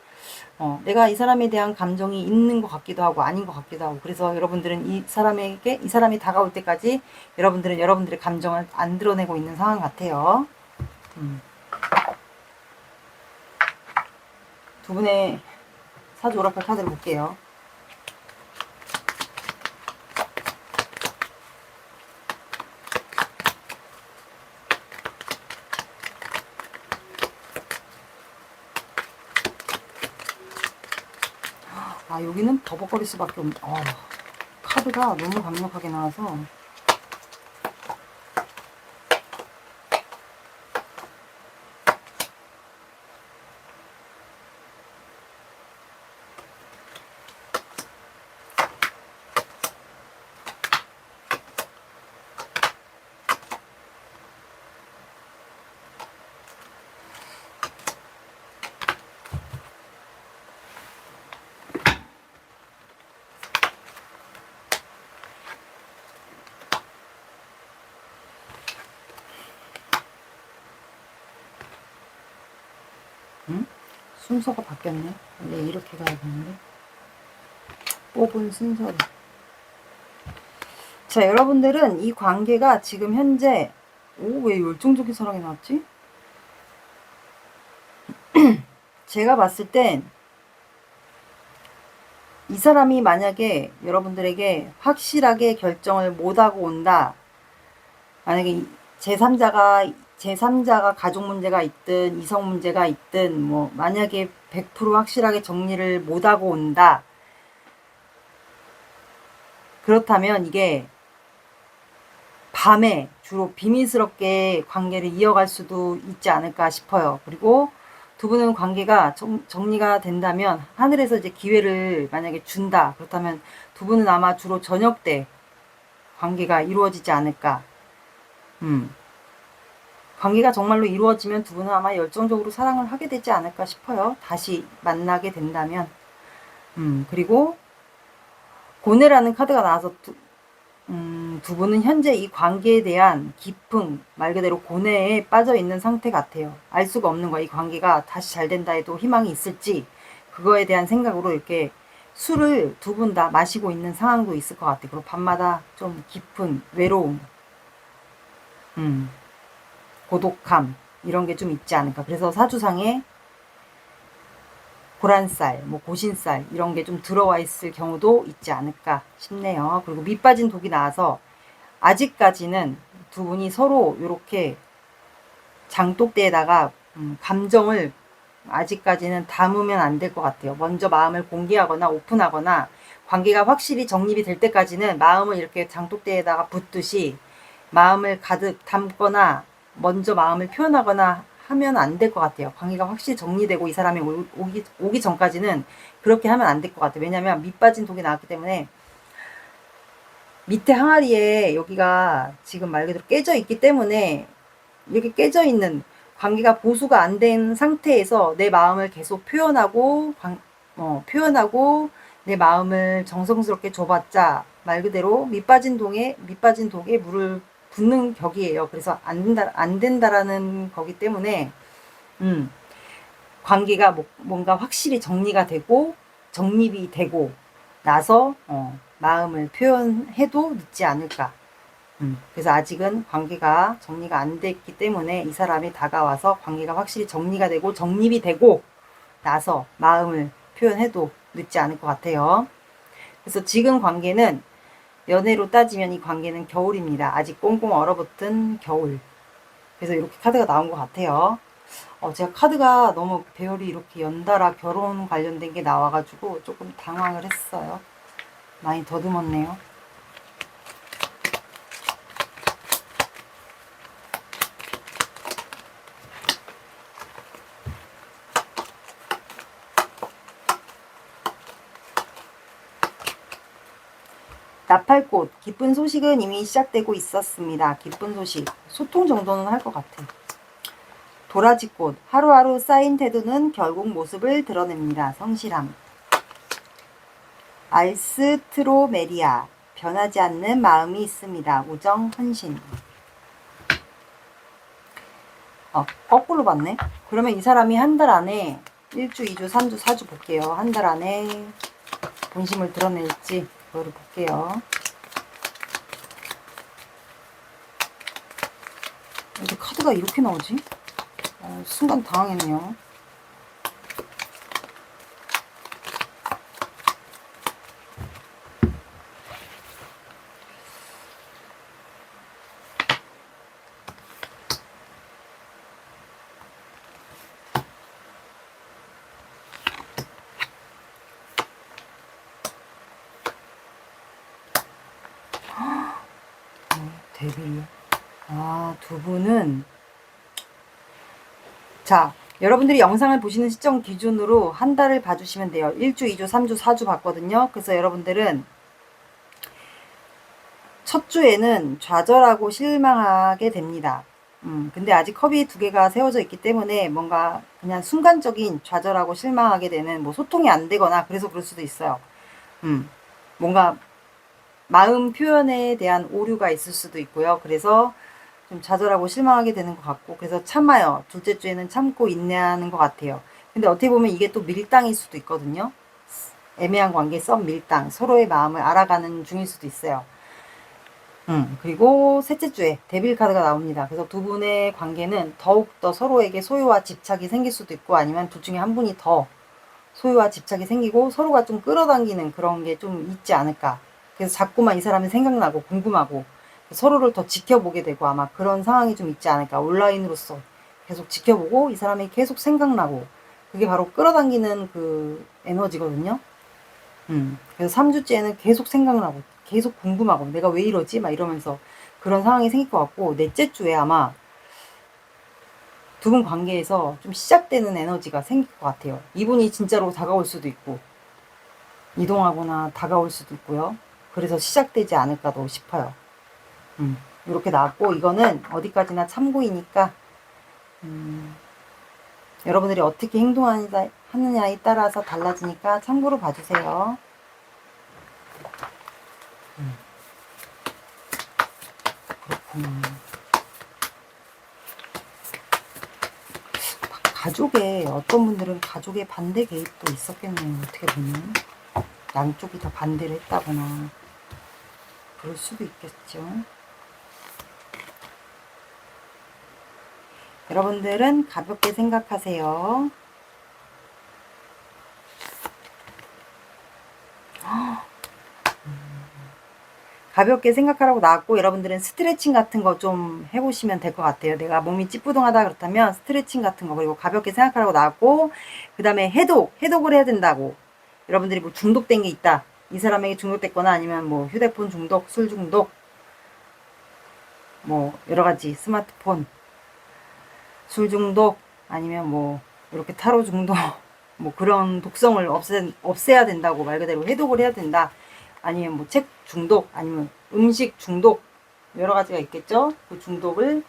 내가 이 사람에 대한 감정이 있는 것 같기도 하고 아닌 것 같기도 하고, 그래서 여러분들은 이 사람이 다가올 때까지 여러분들은 여러분들의 감정을 안 드러내고 있는 상황 같아요. 두 분의 사주 오라클 카드를 볼게요. 아, 여기는 버벅거릴 수밖에 없네. 카드가 너무 강력하게 나와서. 순서가 바뀌었네. 원래 이렇게 가야 되는데. 뽑은 순서를. 자, 여러분들은 이 관계가 지금 현재, 왜 열정적인 사랑이 나왔지? 제가 봤을 땐 이 사람이 만약에 여러분들에게 확실하게 결정을 못하고 온다. 만약에 제3자가 가족 문제가 있든 이성 문제가 있든 뭐 만약에 100% 확실하게 정리를 못하고 온다. 그렇다면 이게 밤에 주로 비밀스럽게 관계를 이어갈 수도 있지 않을까 싶어요. 그리고 두 분은 관계가 정리가 된다면 하늘에서 이제 기회를 만약에 준다. 그렇다면 두 분은 아마 주로 저녁 때 관계가 이루어지지 않을까. 관계가 정말로 이루어지면 두 분은 아마 열정적으로 사랑을 하게 되지 않을까 싶어요. 다시 만나게 된다면. 그리고 고뇌라는 카드가 나와서 두 분은 현재 이 관계에 대한 깊은, 말 그대로 고뇌에 빠져 있는 상태 같아요. 알 수가 없는 거야. 이 관계가 다시 잘 된다 해도 희망이 있을지, 그거에 대한 생각으로 이렇게 술을 두 분 다 마시고 있는 상황도 있을 것 같아요. 그리고 밤마다 좀 깊은 외로움, 고독함, 이런 게 좀 있지 않을까. 그래서 사주상에 고란살, 뭐 고신살 이런 게 좀 들어와 있을 경우도 있지 않을까 싶네요. 그리고 밑빠진 독이 나와서 아직까지는 두 분이 서로 이렇게 장독대에다가 감정을 아직까지는 담으면 안 될 것 같아요. 먼저 마음을 공개하거나 오픈하거나 관계가 확실히 정립이 될 때까지는 마음을 이렇게 장독대에다가 붓듯이 마음을 가득 담거나 먼저 마음을 표현하거나 하면 안 될 것 같아요. 관계가 확실히 정리되고 이 사람이 오기 전까지는 그렇게 하면 안 될 것 같아요. 왜냐면 밑빠진 독이 나왔기 때문에 밑에 항아리에 여기가 지금 말 그대로 깨져 있기 때문에 이렇게 깨져 있는 관계가 보수가 안 된 상태에서 내 마음을 계속 표현하고 내 마음을 정성스럽게 줘봤자 말 그대로 밑빠진 독에 물을 붓는 격이에요. 그래서 안 된다라는 거기 때문에 관계가 뭔가 확실히 정리가 되고 정립이 되고 나서 마음을 표현해도 늦지 않을까. 그래서 아직은 관계가 정리가 안 됐기 때문에 이 사람이 다가와서 관계가 확실히 정리가 되고 정립이 되고 나서 마음을 표현해도 늦지 않을 것 같아요. 그래서 지금 관계는 연애로 따지면 이 관계는 겨울입니다. 아직 꽁꽁 얼어붙은 겨울. 그래서 이렇게 카드가 나온 것 같아요. 제가 카드가 너무 배열이 이렇게 연달아 결혼 관련된 게 나와가지고 조금 당황을 했어요. 많이 더듬었네요. 나팔꽃, 기쁜 소식은 이미 시작되고 있었습니다. 기쁜 소식, 소통 정도는 할 것 같아. 도라지꽃, 하루하루 쌓인 태도는 결국 모습을 드러냅니다. 성실함. 알스트로메리아, 변하지 않는 마음이 있습니다. 우정, 헌신. 거꾸로 봤네. 그러면 이 사람이 한 달 안에 1주, 2주, 3주, 4주 볼게요. 한 달 안에 본심을 드러낼지 그거를 볼게요. 근데 카드가 이렇게 나오지? 순간 당황했네요. 데뷔. 두 분은 자, 여러분들이 영상을 보시는 시점 기준으로 한 달을 봐주시면 돼요. 1주, 2주, 3주, 4주 봤거든요. 그래서 여러분들은 첫 주에는 좌절하고 실망하게 됩니다. 근데 아직 컵이 두 개가 세워져 있기 때문에 뭔가 그냥 순간적인 좌절하고 실망하게 되는 뭐 소통이 안 되거나 그래서 그럴 수도 있어요. 뭔가 마음 표현에 대한 오류가 있을 수도 있고요. 그래서 좀 좌절하고 실망하게 되는 것 같고, 그래서 참아요. 둘째 주에는 참고 인내하는 것 같아요. 근데 어떻게 보면 이게 또 밀당일 수도 있거든요. 애매한 관계, 썸 밀당, 서로의 마음을 알아가는 중일 수도 있어요. 그리고 셋째 주에 데빌 카드가 나옵니다. 그래서 두 분의 관계는 더욱더 서로에게 소유와 집착이 생길 수도 있고, 아니면 둘 중에 한 분이 더 소유와 집착이 생기고 서로가 좀 끌어당기는 그런 게 좀 있지 않을까. 그래서 자꾸만 이 사람이 생각나고 궁금하고 서로를 더 지켜보게 되고 아마 그런 상황이 좀 있지 않을까. 온라인으로서 계속 지켜보고 이 사람이 계속 생각나고 그게 바로 끌어당기는 그 에너지거든요. 그래서 3주째는 계속 생각나고 계속 궁금하고 내가 왜 이러지? 막 이러면서 그런 상황이 생길 것 같고, 넷째 주에 아마 두 분 관계에서 좀 시작되는 에너지가 생길 것 같아요. 이분이 진짜로 다가올 수도 있고 이동하거나 다가올 수도 있고요. 그래서 시작되지 않을까도 싶어요. 이렇게 나왔고, 이거는 어디까지나 참고이니까 여러분들이 어떻게 행동하느냐에 따라서 달라지니까 참고로 봐주세요. 그렇구나. 가족에 어떤 분들은 가족의 반대 개입도 있었겠네요. 어떻게 보면 양쪽이 다 반대를 했다거나 그럴 수도 있겠죠. 여러분들은 가볍게 생각하세요. 가볍게 생각하라고 나왔고, 여러분들은 스트레칭 같은 거 좀 해보시면 될 것 같아요. 내가 몸이 찌뿌둥하다 그렇다면 스트레칭 같은 거, 그리고 가볍게 생각하라고 나왔고, 그 다음에 해독을 해야 된다고. 여러분들이 뭐 중독된 게 있다, 이 사람에게 중독됐거나 아니면 뭐 휴대폰 중독, 술 중독, 뭐 여러가지 스마트폰, 술 중독, 아니면 뭐 이렇게 타로 중독, 뭐 그런 독성을 없애야 된다고, 말 그대로 해독을 해야 된다. 아니면 뭐 책 중독, 아니면 음식 중독, 여러 가지가 있겠죠. 그 중독을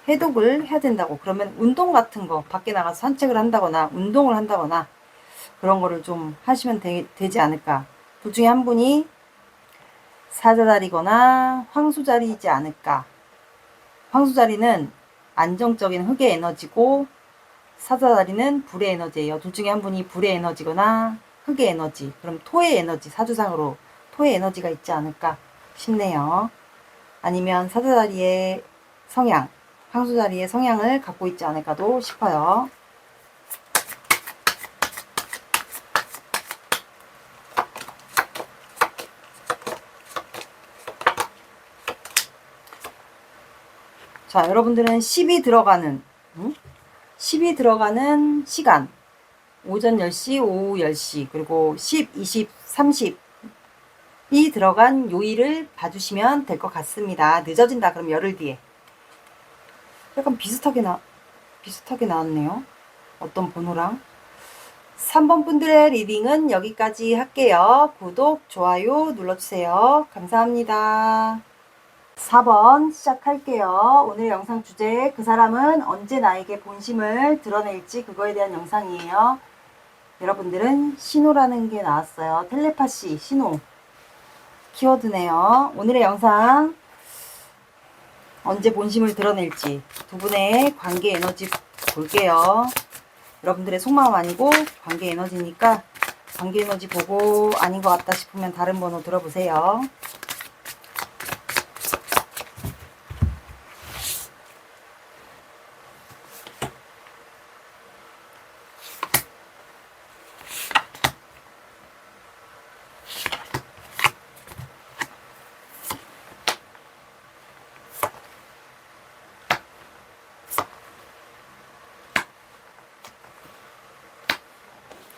해독을 해야 된다고. 그러면 운동 같은 거, 밖에 나가서 산책을 한다거나 운동을 한다거나 그런 거를 좀 하시면 되지 않을까. 둘 중에 한 분이 사자자리거나 황수자리이지 않을까. 황수자리는 안정적인 흑의 에너지고 사자자리는 불의 에너지예요. 둘 중에 한 분이 불의 에너지거나 흑의 에너지, 그럼 토의 에너지, 사주상으로 토의 에너지가 있지 않을까 싶네요. 아니면 사자자리의 성향, 황수자리의 성향을 갖고 있지 않을까도 싶어요. 자, 여러분들은 10이 들어가는 10이 들어가는 시간, 오전 10시, 오후 10시, 그리고 10, 20, 30이 들어간 요일을 봐주시면 될 것 같습니다. 늦어진다 그럼 열흘 뒤에. 약간 비슷하게 나왔네요. 어떤 번호랑. 3번 분들의 리딩은 여기까지 할게요. 구독, 좋아요 눌러주세요. 감사합니다. 4번 시작할게요. 오늘 영상 주제, 그 사람은 언제 나에게 본심을 드러낼지, 그거에 대한 영상이에요. 여러분들은 신호라는 게 나왔어요. 텔레파시, 신호 키워드네요. 오늘의 영상 언제 본심을 드러낼지 두 분의 관계 에너지 볼게요. 여러분들의 속마음 아니고 관계 에너지니까 관계 에너지 보고 아닌 것 같다 싶으면 다른 번호 들어보세요.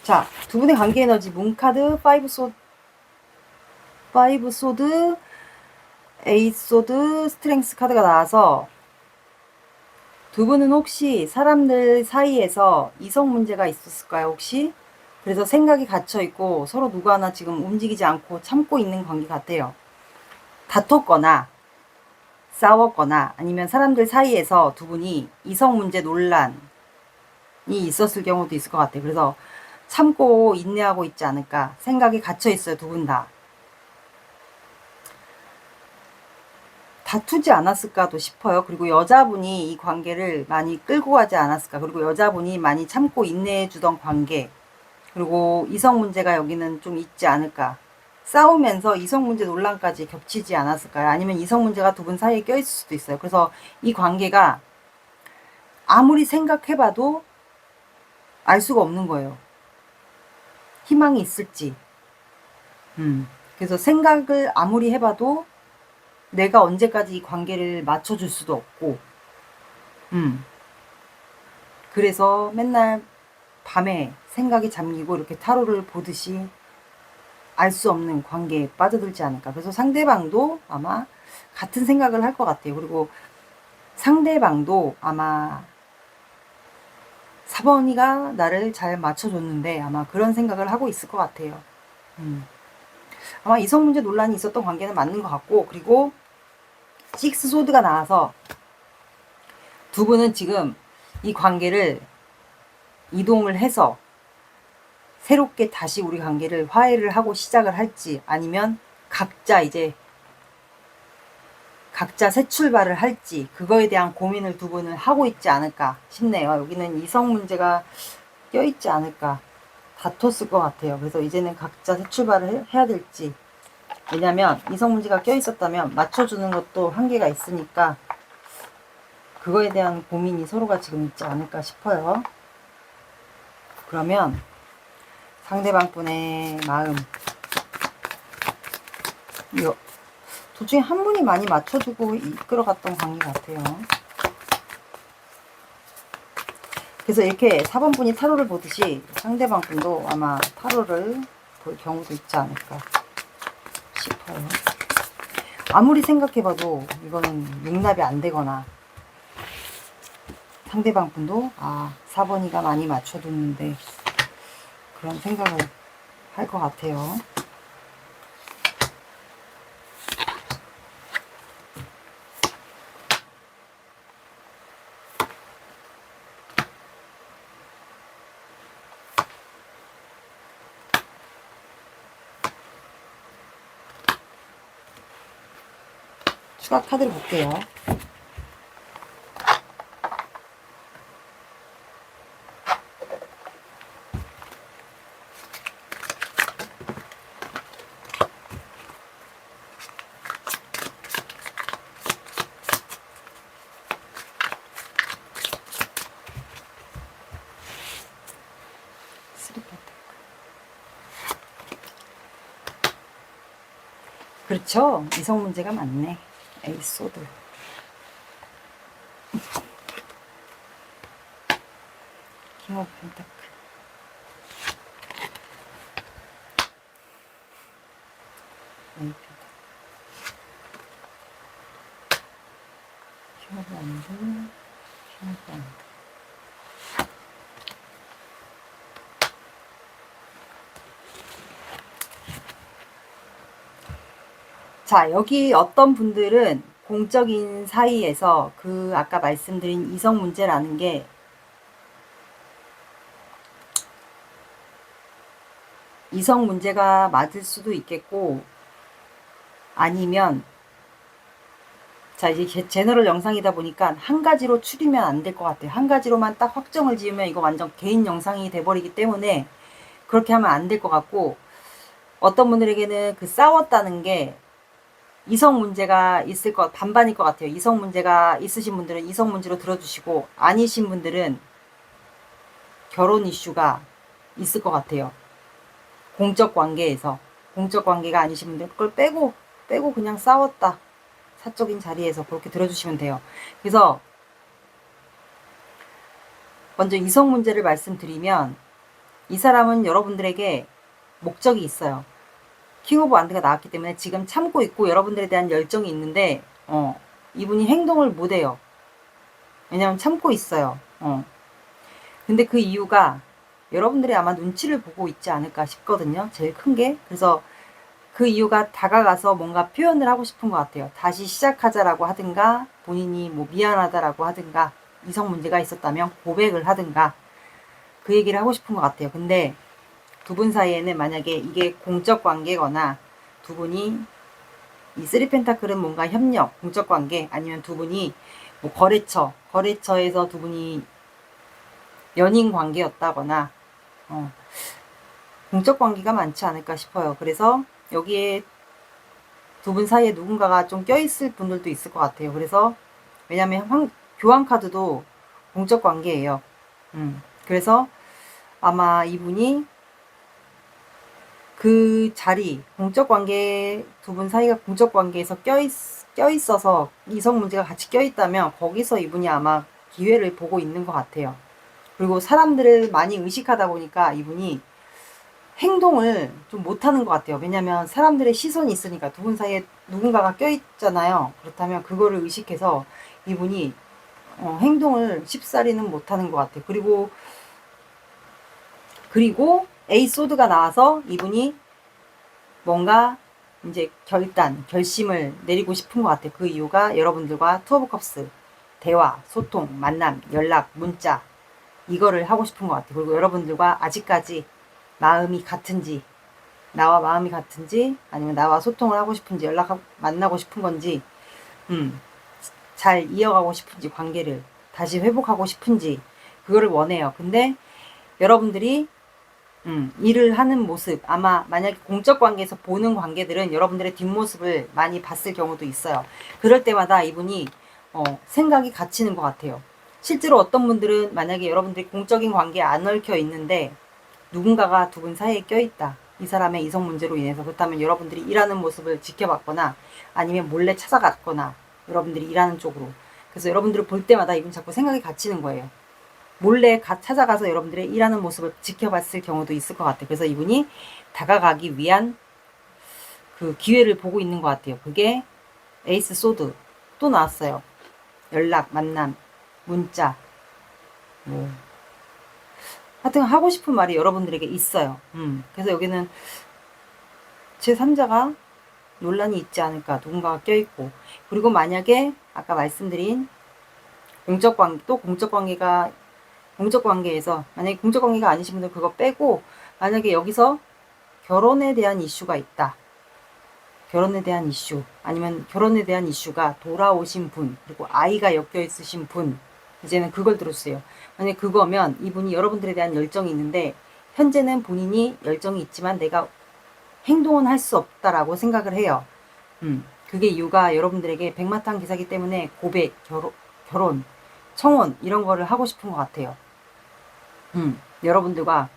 자, 두 분의 관계 에너지 문카드 5 소드, 8 소드, 스트렝스 카드가 나와서 두 분은 혹시 사람들 사이에서 이성 문제가 있었을까요, 혹시? 그래서 생각이 갇혀있고 서로 누구 하나 지금 움직이지 않고 참고 있는 관계 같아요. 다퉜거나 싸웠거나 아니면 사람들 사이에서 두 분이 이성 문제 논란이 있었을 경우도 있을 것 같아요. 그래서 참고 인내하고 있지 않을까. 생각이 갇혀있어요, 두 분 다. 다투지 않았을까도 싶어요. 그리고 여자분이 이 관계를 많이 끌고 가지 않았을까. 그리고 여자분이 많이 참고 인내해 주던 관계. 그리고 이성 문제가 여기는 좀 있지 않을까. 싸우면서 이성 문제 논란까지 겹치지 않았을까요? 아니면 이성 문제가 두 분 사이에 껴있을 수도 있어요. 그래서 이 관계가 아무리 생각해봐도 알 수가 없는 거예요. 희망이 있을지. 그래서 생각을 아무리 해봐도 내가 언제까지 이 관계를 맞춰줄 수도 없고, 그래서 맨날 밤에 생각이 잠기고 이렇게 타로를 보듯이 알 수 없는 관계에 빠져들지 않을까. 그래서 상대방도 아마 같은 생각을 할 것 같아요. 그리고 상대방도 아마 4번이가 나를 잘 맞춰줬는데 아마 그런 생각을 하고 있을 것 같아요. 아마 이성 문제 논란이 있었던 관계는 맞는 것 같고, 그리고 식스 소드가 나와서 두 분은 지금 이 관계를 이동을 해서 새롭게 다시 우리 관계를 화해를 하고 시작을 할지 아니면 각자 새 출발을 할지 그거에 대한 고민을 두 분은 하고 있지 않을까 싶네요. 여기는 이성 문제가 껴있지 않을까. 다퉜을 것 같아요. 그래서 이제는 각자 새 출발을 해야 될지. 왜냐면 이성 문제가 껴있었다면 맞춰주는 것도 한계가 있으니까 그거에 대한 고민이 서로가 지금 있지 않을까 싶어요. 그러면 상대방 분의 마음, 둘 중에 한 분이 많이 맞춰주고 이끌어갔던 관계 같아요. 그래서 이렇게 4번 분이 타로를 보듯이 상대방 분도 아마 타로를 볼 경우도 있지 않을까 싶어요. 아무리 생각해봐도 이거는 용납이 안 되거나 상대방 분도 4번이가 많이 맞춰뒀는데 그런 생각을 할 것 같아요. 추가 카드를 볼게요. 그렇죠. 이성 문제가 많네. 에이스 소드. 킹 오브 펜타클. 에이 펜타클. 킹 오브 원드. 킹 오브 원드. 자, 여기 어떤 분들은 공적인 사이에서 그 아까 말씀드린 이성 문제라는 게 이성 문제가 맞을 수도 있겠고 아니면 자, 이제 제너럴 영상이다 보니까 한 가지로 추리면 안 될 것 같아요. 한 가지로만 딱 확정을 지으면 이거 완전 개인 영상이 돼버리기 때문에 그렇게 하면 안 될 것 같고, 어떤 분들에게는 그 싸웠다는 게 이성 문제가 있을 것, 반반일 것 같아요. 이성 문제가 있으신 분들은 이성 문제로 들어주시고, 아니신 분들은 결혼 이슈가 있을 것 같아요. 공적 관계에서. 공적 관계가 아니신 분들 그걸 빼고 그냥 싸웠다. 사적인 자리에서 그렇게 들어주시면 돼요. 그래서 먼저 이성 문제를 말씀드리면, 이 사람은 여러분들에게 목적이 있어요. 킹 오브 완드가 나왔기 때문에 지금 참고 있고 여러분들에 대한 열정이 있는데, 이분이 행동을 못해요. 왜냐면 참고 있어요. 근데 그 이유가 여러분들이 아마 눈치를 보고 있지 않을까 싶거든요. 제일 큰 게. 그래서 그 이유가 다가가서 뭔가 표현을 하고 싶은 것 같아요. 다시 시작하자라고 하든가, 본인이 뭐 미안하다라고 하든가, 이성 문제가 있었다면 고백을 하든가, 그 얘기를 하고 싶은 것 같아요. 근데 두 분 사이에는 만약에 이게 공적 관계거나, 두 분이 이 쓰리 펜타클은 뭔가 협력, 공적 관계, 아니면 두 분이 뭐 거래처에서 두 분이 연인 관계였다거나, 공적 관계가 많지 않을까 싶어요. 그래서 여기에 두 분 사이에 누군가가 좀 껴있을 분들도 있을 것 같아요. 그래서 왜냐면 교환 카드도 공적 관계예요. 그래서 아마 이분이 그 자리, 공적 관계, 두 분 사이가 공적 관계에서 껴있어서 이성 문제가 같이 껴있다면 거기서 이분이 아마 기회를 보고 있는 것 같아요. 그리고 사람들을 많이 의식하다 보니까 이분이 행동을 좀 못하는 것 같아요. 왜냐면 사람들의 시선이 있으니까. 두 분 사이에 누군가가 껴있잖아요. 그렇다면 그거를 의식해서 이분이 행동을 쉽사리는 못하는 것 같아요. 그리고 에이 소드가 나와서 이분이 뭔가 이제 결심을 내리고 싶은 것 같아요. 그 이유가 여러분들과 투 오브 컵스, 대화, 소통, 만남, 연락, 문자, 이거를 하고 싶은 것 같아요. 그리고 여러분들과 아직까지 마음이 같은지, 나와 마음이 같은지, 아니면 나와 소통을 하고 싶은지, 만나고 싶은 건지, 잘 이어가고 싶은지, 관계를 다시 회복하고 싶은지, 그거를 원해요. 근데 여러분들이 일을 하는 모습, 아마 만약에 공적 관계에서 보는 관계들은 여러분들의 뒷모습을 많이 봤을 경우도 있어요. 그럴 때마다 이분이 생각이 갇히는 것 같아요. 실제로 어떤 분들은 만약에 여러분들이 공적인 관계에 안 얽혀 있는데 누군가가 두 분 사이에 껴있다. 이 사람의 이성 문제로 인해서. 그렇다면 여러분들이 일하는 모습을 지켜봤거나, 아니면 몰래 찾아갔거나, 여러분들이 일하는 쪽으로. 그래서 여러분들을 볼 때마다 이분 자꾸 생각이 갇히는 거예요. 몰래 찾아가서 여러분들의 일하는 모습을 지켜봤을 경우도 있을 것 같아요. 그래서 이분이 다가가기 위한 그 기회를 보고 있는 것 같아요. 그게 에이스 소드 또 나왔어요. 연락, 만남, 문자, 뭐 하여튼 하고 싶은 말이 여러분들에게 있어요. 그래서 여기는 제3자가 논란이 있지 않을까. 누군가가 껴있고. 그리고 만약에 아까 말씀드린 공적 관계에서 만약에 공적 관계가 아니신 분들 그거 빼고, 만약에 여기서 결혼에 대한 이슈가 있다. 결혼에 대한 이슈, 아니면 결혼에 대한 이슈가 돌아오신 분, 그리고 아이가 엮여 있으신 분, 이제는 그걸 들었어요. 만약에 그거면 이분이 여러분들에 대한 열정이 있는데 현재는 본인이 열정이 있지만 내가 행동은 할 수 없다라고 생각을 해요. 그게 이유가 여러분들에게 백마탄 기사기 때문에 고백, 결혼, 청혼 이런 거를 하고 싶은 것 같아요. 여러분들과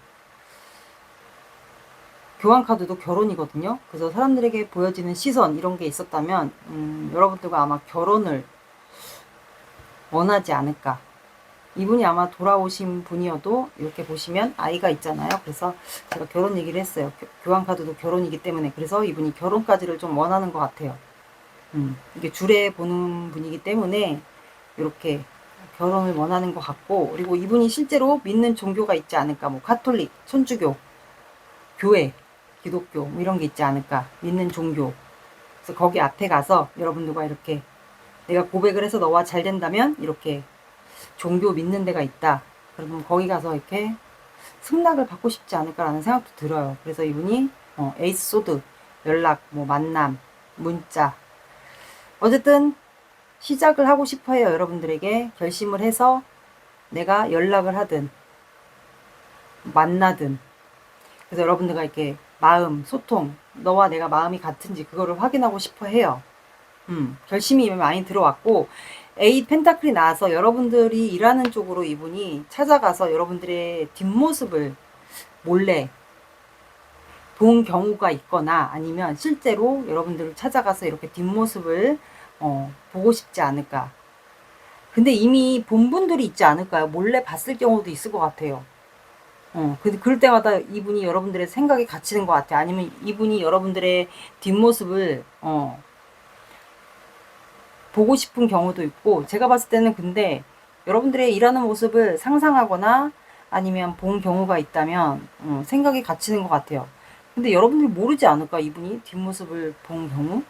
교환 카드도 결혼이거든요. 그래서 사람들에게 보여지는 시선 이런 게 있었다면 여러분들과 아마 결혼을 원하지 않을까. 이분이 아마 돌아오신 분이어도 이렇게 보시면 아이가 있잖아요. 그래서 제가 결혼 얘기를 했어요. 교환 카드도 결혼이기 때문에. 그래서 이분이 결혼까지를 좀 원하는 것 같아요. 이게 줄에 보는 분이기 때문에 이렇게 결혼을 원하는 것 같고, 그리고 이분이 실제로 믿는 종교가 있지 않을까. 뭐 카톨릭, 천주교, 교회, 기독교 뭐 이런 게 있지 않을까. 믿는 종교. 그래서 거기 앞에 가서 여러분들과 이렇게 내가 고백을 해서 너와 잘 된다면 이렇게 종교 믿는 데가 있다. 그러면 거기 가서 이렇게 승낙을 받고 싶지 않을까라는 생각도 들어요. 그래서 이분이 에이스 소드, 연락, 뭐 만남, 문자. 어쨌든 시작을 하고 싶어 해요. 여러분들에게 결심을 해서 내가 연락을 하든 만나든. 그래서 여러분들과 이렇게 마음 소통, 너와 내가 마음이 같은지 그거를 확인하고 싶어 해요. 결심이 많이 들어왔고, 에잇 펜타클이 나와서 여러분들이 일하는 쪽으로 이분이 찾아가서 여러분들의 뒷모습을 몰래 본 경우가 있거나, 아니면 실제로 여러분들을 찾아가서 이렇게 뒷모습을 보고 싶지 않을까. 근데 이미 본 분들이 있지 않을까요? 몰래 봤을 경우도 있을 것 같아요. 근데 그럴 때마다 이분이 여러분들의 생각에 갇히는 것 같아요. 아니면 이분이 여러분들의 뒷모습을 보고 싶은 경우도 있고, 제가 봤을 때는 근데 여러분들의 일하는 모습을 상상하거나 아니면 본 경우가 있다면 생각이 갇히는 것 같아요. 근데 여러분들이 모르지 않을까? 이분이 뒷모습을 본 경우?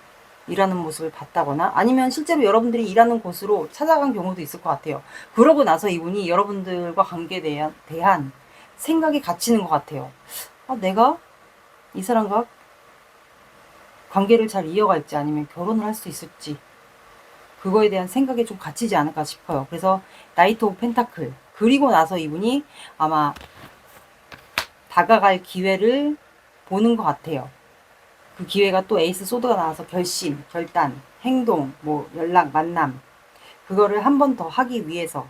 일하는 모습을 봤다거나 아니면 실제로 여러분들이 일하는 곳으로 찾아간 경우도 있을 것 같아요. 그러고 나서 이분이 여러분들과 관계에 대한 생각이 갇히는 것 같아요. 아, 내가 이 사람과 관계를 잘 이어갈지 아니면 결혼을 할 수 있을지 그거에 대한 생각이 좀 갇히지 않을까 싶어요. 그래서 나이트 오브 펜타클 그리고 나서 이분이 아마 다가갈 기회를 보는 것 같아요. 그 기회가 또 에이스 소드가 나와서 결심, 결단, 행동, 뭐 연락, 만남 그거를 한 번 더 하기 위해서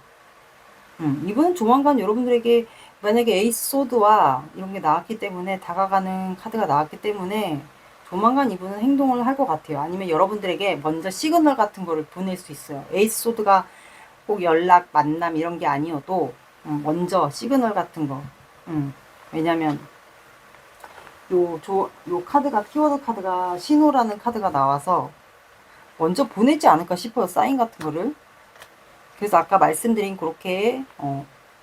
이분은 조만간 여러분들에게 만약에 에이스 소드와 이런 게 나왔기 때문에 다가가는 카드가 나왔기 때문에 조만간 이분은 행동을 할 것 같아요. 아니면 여러분들에게 먼저 시그널 같은 거를 보낼 수 있어요. 에이스 소드가 꼭 연락, 만남 이런 게 아니어도 먼저 시그널 같은 거. 왜냐면 요 카드가 키워드 카드가 신호라는 카드가 나와서 먼저 보내지 않을까 싶어요. 사인 같은 거를. 그래서 아까 말씀드린 그렇게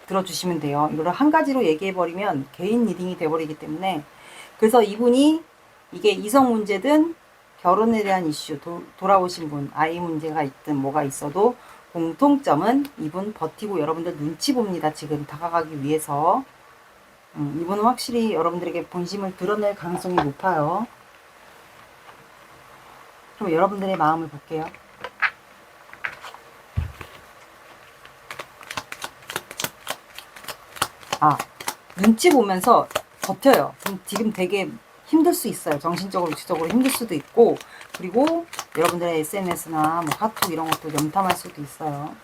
들어주시면 돼요. 이거를 한 가지로 얘기해버리면 개인 리딩이 돼버리기 때문에. 그래서 이분이 이게 이성 문제든 결혼에 대한 이슈, 돌아오신 분, 아이 문제가 있든 뭐가 있어도 공통점은 이분 버티고 여러분들 눈치 봅니다. 지금 다가가기 위해서. 이분은 확실히 여러분들에게 본심을 드러낼 가능성이 높아요. 그럼 여러분들의 마음을 볼게요. 눈치 보면서 버텨요. 지금 되게 힘들 수 있어요. 정신적으로, 육체적으로 힘들 수도 있고, 그리고 여러분들의 SNS나 뭐 카톡 이런 것도 염탐할 수도 있어요.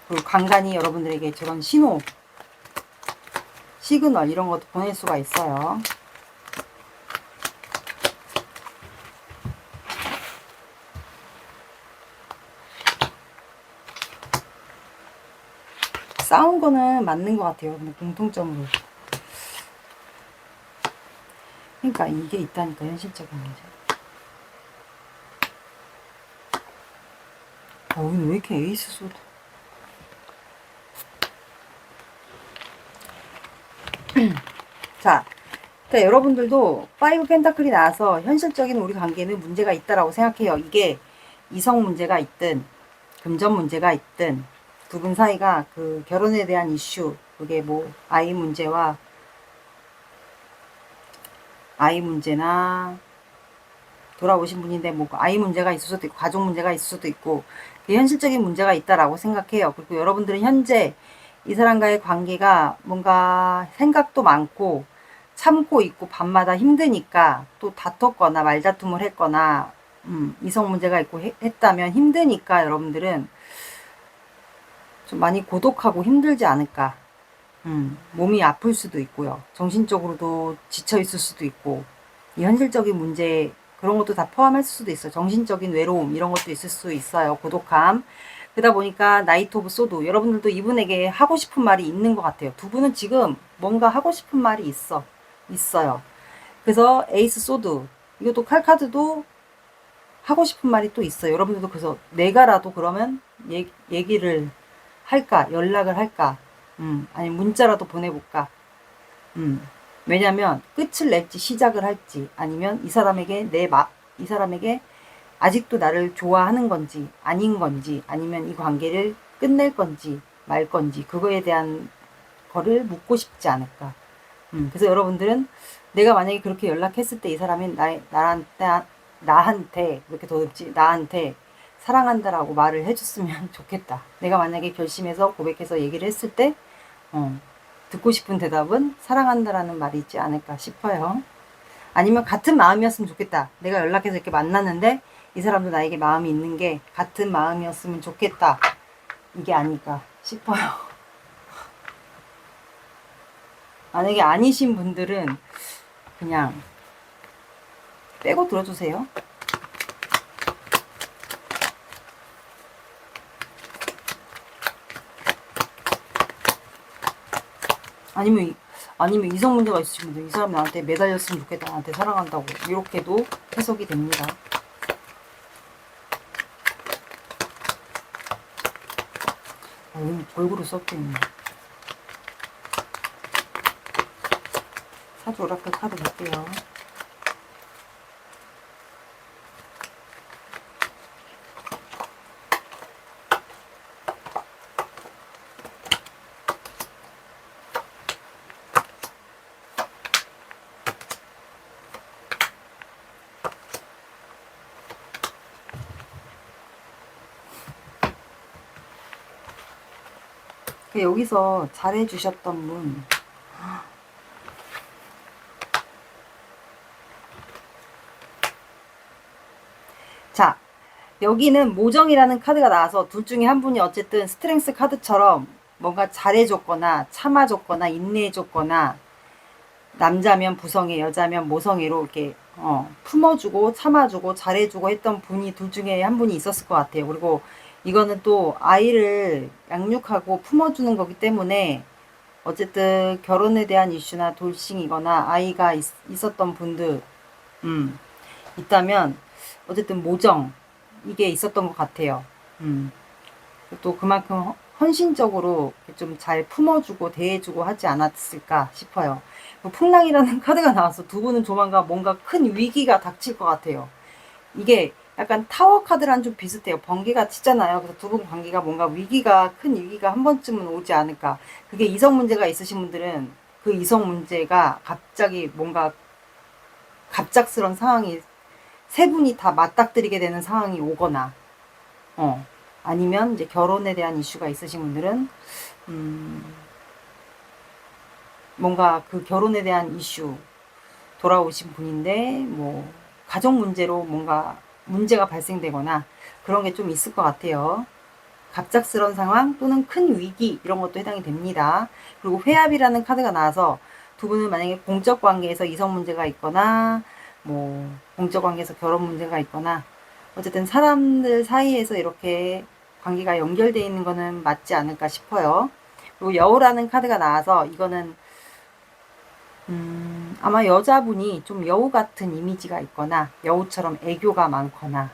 그리고 간간히 여러분들에게 저런 신호, 시그널 이런 것도 보낼 수가 있어요. 싸운 거는 맞는 것 같아요. 근데 공통점으로. 그러니까 이게 있다니까, 현실적인 문제. 오늘 왜 이렇게 에이스 소드. 자, 그러니까 여러분들도 5 펜타클이 나와서 현실적인 우리 관계는 문제가 있다라고 생각해요. 이게 이성 문제가 있든 금전 문제가 있든 두 분 사이가 그 결혼에 대한 이슈, 그게 뭐 아이 문제와 아이 문제나 돌아오신 분인데 뭐 아이 문제가 있을 수도 있고 가족 문제가 있을 수도 있고 현실적인 문제가 있다라고 생각해요. 그리고 여러분들은 현재 이 사람과의 관계가 뭔가 생각도 많고 참고 있고 밤마다 힘드니까 또 다퉜거나 말다툼을 했거나 이성 문제가 있고 했다면 힘드니까 여러분들은 좀 많이 고독하고 힘들지 않을까. 몸이 아플 수도 있고요. 정신적으로도 지쳐 있을 수도 있고 이 현실적인 문제 그런 것도 다 포함할 수도 있어요. 정신적인 외로움 이런 것도 있을 수 있어요. 고독함. 그러다 보니까 나이트 오브 소드 여러분들도 이분에게 하고 싶은 말이 있는 것 같아요. 두 분은 지금 뭔가 하고 싶은 말이 있어요. 그래서 에이스 소드 이것도 칼카드도 하고 싶은 말이 또 있어요. 여러분들도 그래서 내가라도 그러면 얘기를 할까 연락을 할까 아니면 문자라도 보내볼까 왜냐면 끝을 낼지 시작을 할지 아니면 이 사람에게 이 사람에게 아직도 나를 좋아하는 건지 아닌 건지 아니면 이 관계를 끝낼 건지 말 건지 그거에 대한 거를 묻고 싶지 않을까. 그래서 여러분들은 내가 만약에 그렇게 연락했을 때 이 사람이 나한테 이렇게 더 넓지 나한테 사랑한다라고 말을 해줬으면 좋겠다. 내가 만약에 결심해서 고백해서 얘기를 했을 때 듣고 싶은 대답은 사랑한다라는 말이 있지 않을까 싶어요. 아니면 같은 마음이었으면 좋겠다. 내가 연락해서 이렇게 만났는데 이 사람도 나에게 마음이 있는 게 같은 마음이었으면 좋겠다. 이게 아닐까 싶어요. 만약에 아니신 분들은 그냥 빼고 들어주세요. 아니면 이성 문제가 있으신 분들, 이 사람이 나한테 매달렸으면 좋겠다, 나한테 사랑한다고, 이렇게도 해석이 됩니다. 골고루 섞여있네. 사주 오라클 카드 볼게요. 여기서 잘해주셨던 분, 자, 여기는 모정이라는 카드가 나와서 둘 중에 한 분이 어쨌든 스트렝스 카드처럼 뭔가 잘해줬거나 참아줬거나 인내해줬거나, 남자면 부성애, 여자면 모성애로 이렇게 품어주고 참아주고 잘해주고 했던 분이 둘 중에 한 분이 있었을 것 같아요. 그리고 이거는 또 아이를 양육하고 품어주는 거기 때문에 어쨌든 결혼에 대한 이슈나 돌싱이거나 아이가 있었던 분들 있다면 어쨌든 모정 이게 있었던 것 같아요. 또 그만큼 헌신적으로 좀 잘 품어주고 대해주고 하지 않았을까 싶어요. 풍랑이라는 카드가 나와서 두 분은 조만간 뭔가 큰 위기가 닥칠 것 같아요. 이게 약간 타워 카드랑 좀 비슷해요. 번개가 치잖아요. 그래서 두 분 관계가 뭔가 큰 위기가 한 번쯤은 오지 않을까. 그게 이성 문제가 있으신 분들은 그 이성 문제가 갑자기 뭔가 갑작스런 상황이 세 분이 다 맞닥뜨리게 되는 상황이 오거나 아니면 이제 결혼에 대한 이슈가 있으신 분들은 뭔가 그 결혼에 대한 이슈 돌아오신 분인데 뭐 가정 문제로 뭔가 문제가 발생되거나 그런 게 좀 있을 것 같아요. 갑작스런 상황 또는 큰 위기 이런 것도 해당이 됩니다. 그리고 회합이라는 카드가 나와서 두 분은 만약에 공적 관계에서 이성 문제가 있거나 뭐 공적 관계에서 결혼 문제가 있거나 어쨌든 사람들 사이에서 이렇게 관계가 연결되어 있는 거는 맞지 않을까 싶어요. 그리고 여우라는 카드가 나와서 이거는 아마 여자분이 좀 여우 같은 이미지가 있거나 여우처럼 애교가 많거나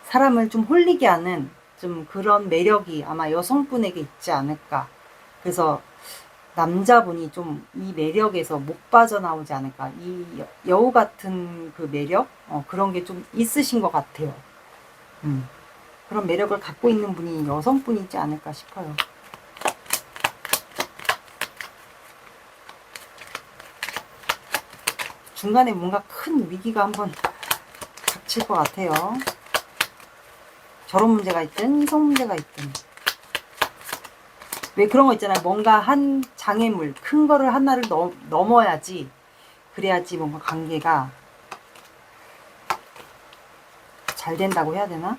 사람을 좀 홀리게 하는 좀 그런 매력이 아마 여성분에게 있지 않을까. 그래서 남자분이 좀 이 매력에서 못 빠져나오지 않을까. 이 여우 같은 그 매력? 그런 게 좀 있으신 것 같아요. 그런 매력을 갖고 있는 분이 여성분이지 않을까 싶어요. 중간에 뭔가 큰 위기가 한번 닥칠 것 같아요. 결혼 문제가 있든 이성 문제가 있든. 왜 그런 거 있잖아요. 뭔가 한 장애물, 큰 거를 하나를 넘어야지, 그래야지 뭔가 관계가 잘 된다고 해야 되나?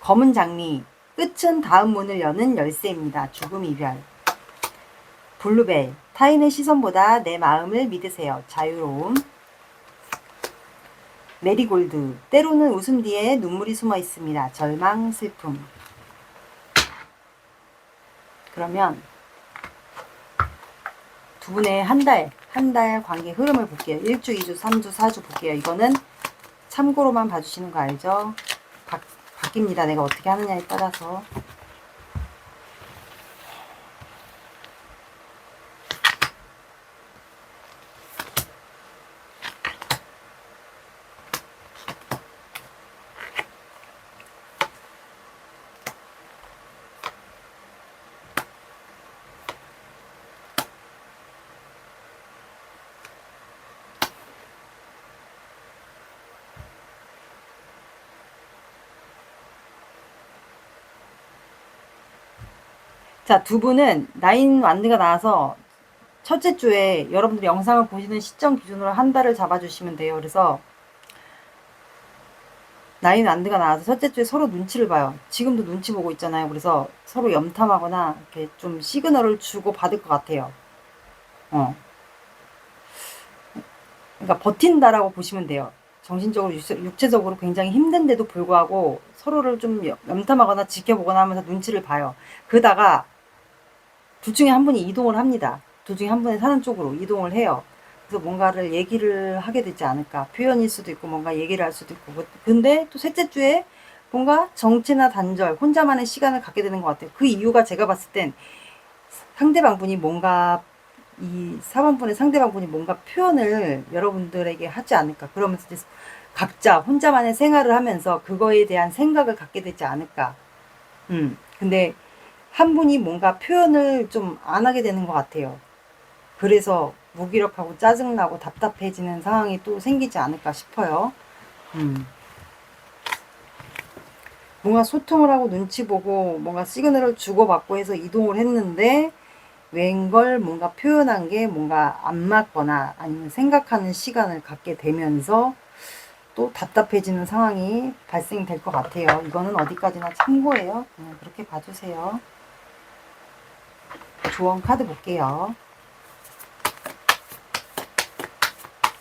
검은 장미, 끝은 다음 문을 여는 열쇠입니다. 죽음 이별. 블루벨, 타인의 시선보다 내 마음을 믿으세요. 자유로움. 메리골드, 때로는 웃음 뒤에 눈물이 숨어 있습니다. 절망, 슬픔. 그러면 두 분의 한 달 관계 흐름을 볼게요. 1주, 2주, 3주, 4주 볼게요. 이거는 참고로만 봐주시는 거 알죠? 바뀝니다. 내가 어떻게 하느냐에 따라서. 자, 두 분은 나인 완드가 나와서 첫째 주에 여러분들이 영상을 보시는 시점 기준으로 한 달을 잡아주시면 돼요. 그래서 나인 완드가 나와서 첫째 주에 서로 눈치를 봐요. 지금도 눈치 보고 있잖아요. 그래서 서로 염탐하거나 이렇게 좀 시그널을 주고 받을 것 같아요. 그러니까 버틴다라고 보시면 돼요. 정신적으로 육체적으로 굉장히 힘든데도 불구하고 서로를 좀 염탐하거나 지켜보거나 하면서 눈치를 봐요. 그러다가 둘 중에 한 분이 이동을 합니다. 둘 중에 한 분이 사는 쪽으로 이동을 해요. 그래서 뭔가를 얘기를 하게 되지 않을까. 표현일 수도 있고 뭔가 얘기를 할 수도 있고. 근데 또 셋째 주에 뭔가 정체나 단절, 혼자만의 시간을 갖게 되는 것 같아요. 그 이유가 제가 봤을 땐 상대방분이 뭔가 이 4번분의 상대방분이 뭔가 표현을 여러분들에게 하지 않을까. 그러면서 이제 각자 혼자만의 생활을 하면서 그거에 대한 생각을 갖게 되지 않을까. 근데 한 분이 뭔가 표현을 좀 안 하게 되는 것 같아요. 그래서 무기력하고 짜증나고 답답해지는 상황이 또 생기지 않을까 싶어요. 뭔가 소통을 하고 눈치 보고 뭔가 시그널을 주고받고 해서 이동을 했는데 웬걸 뭔가 표현한 게 뭔가 안 맞거나 아니면 생각하는 시간을 갖게 되면서 또 답답해지는 상황이 발생될 것 같아요. 이거는 어디까지나 참고예요. 그냥 그렇게 봐주세요. 조언 카드 볼게요.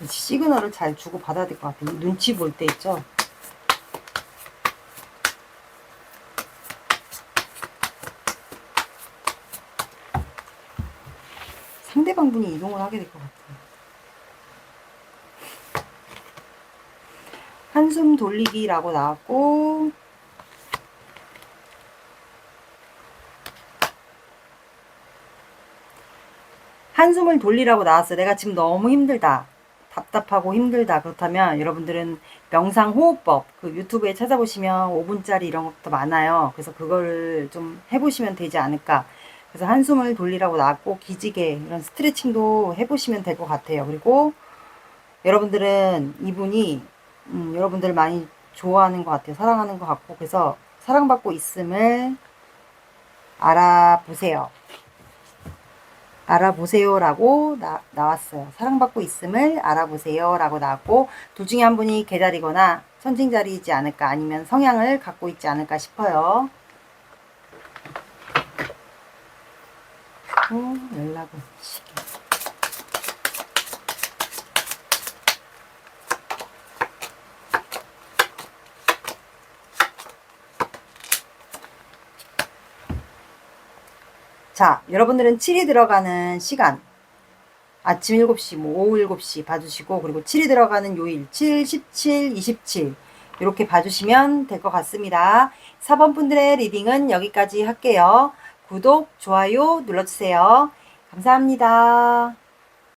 시그널을 잘 주고 받아야 될 것 같아요. 눈치 볼 때 있죠. 상대방 분이 이동을 하게 될 것 같아요. 한숨 돌리기라고 나왔고, 한숨을 돌리라고 나왔어요. 내가 지금 너무 힘들다. 답답하고 힘들다. 그렇다면 여러분들은 명상호흡법 그 유튜브에 찾아보시면 5분짜리 이런 것도 많아요. 그래서 그걸 좀 해보시면 되지 않을까. 그래서 한숨을 돌리라고 나왔고, 기지개 이런 스트레칭도 해보시면 될 것 같아요. 그리고 여러분들은 이분이 여러분들 많이 좋아하는 것 같아요. 사랑하는 것 같고, 그래서 사랑받고 있음을 알아보세요. 알아보세요라고 나왔어요. 사랑받고 있음을 알아보세요라고 나왔고, 둘 중에 한 분이 개자리거나 선징자리이지 않을까, 아니면 성향을 갖고 있지 않을까 싶어요. 연락은 자, 여러분들은 7이 들어가는 시간 아침 7시, 뭐 오후 7시 봐주시고, 그리고 7이 들어가는 요일 7, 17, 27 이렇게 봐주시면 될 것 같습니다. 4번 분들의 리딩은 여기까지 할게요. 구독, 좋아요 눌러주세요. 감사합니다.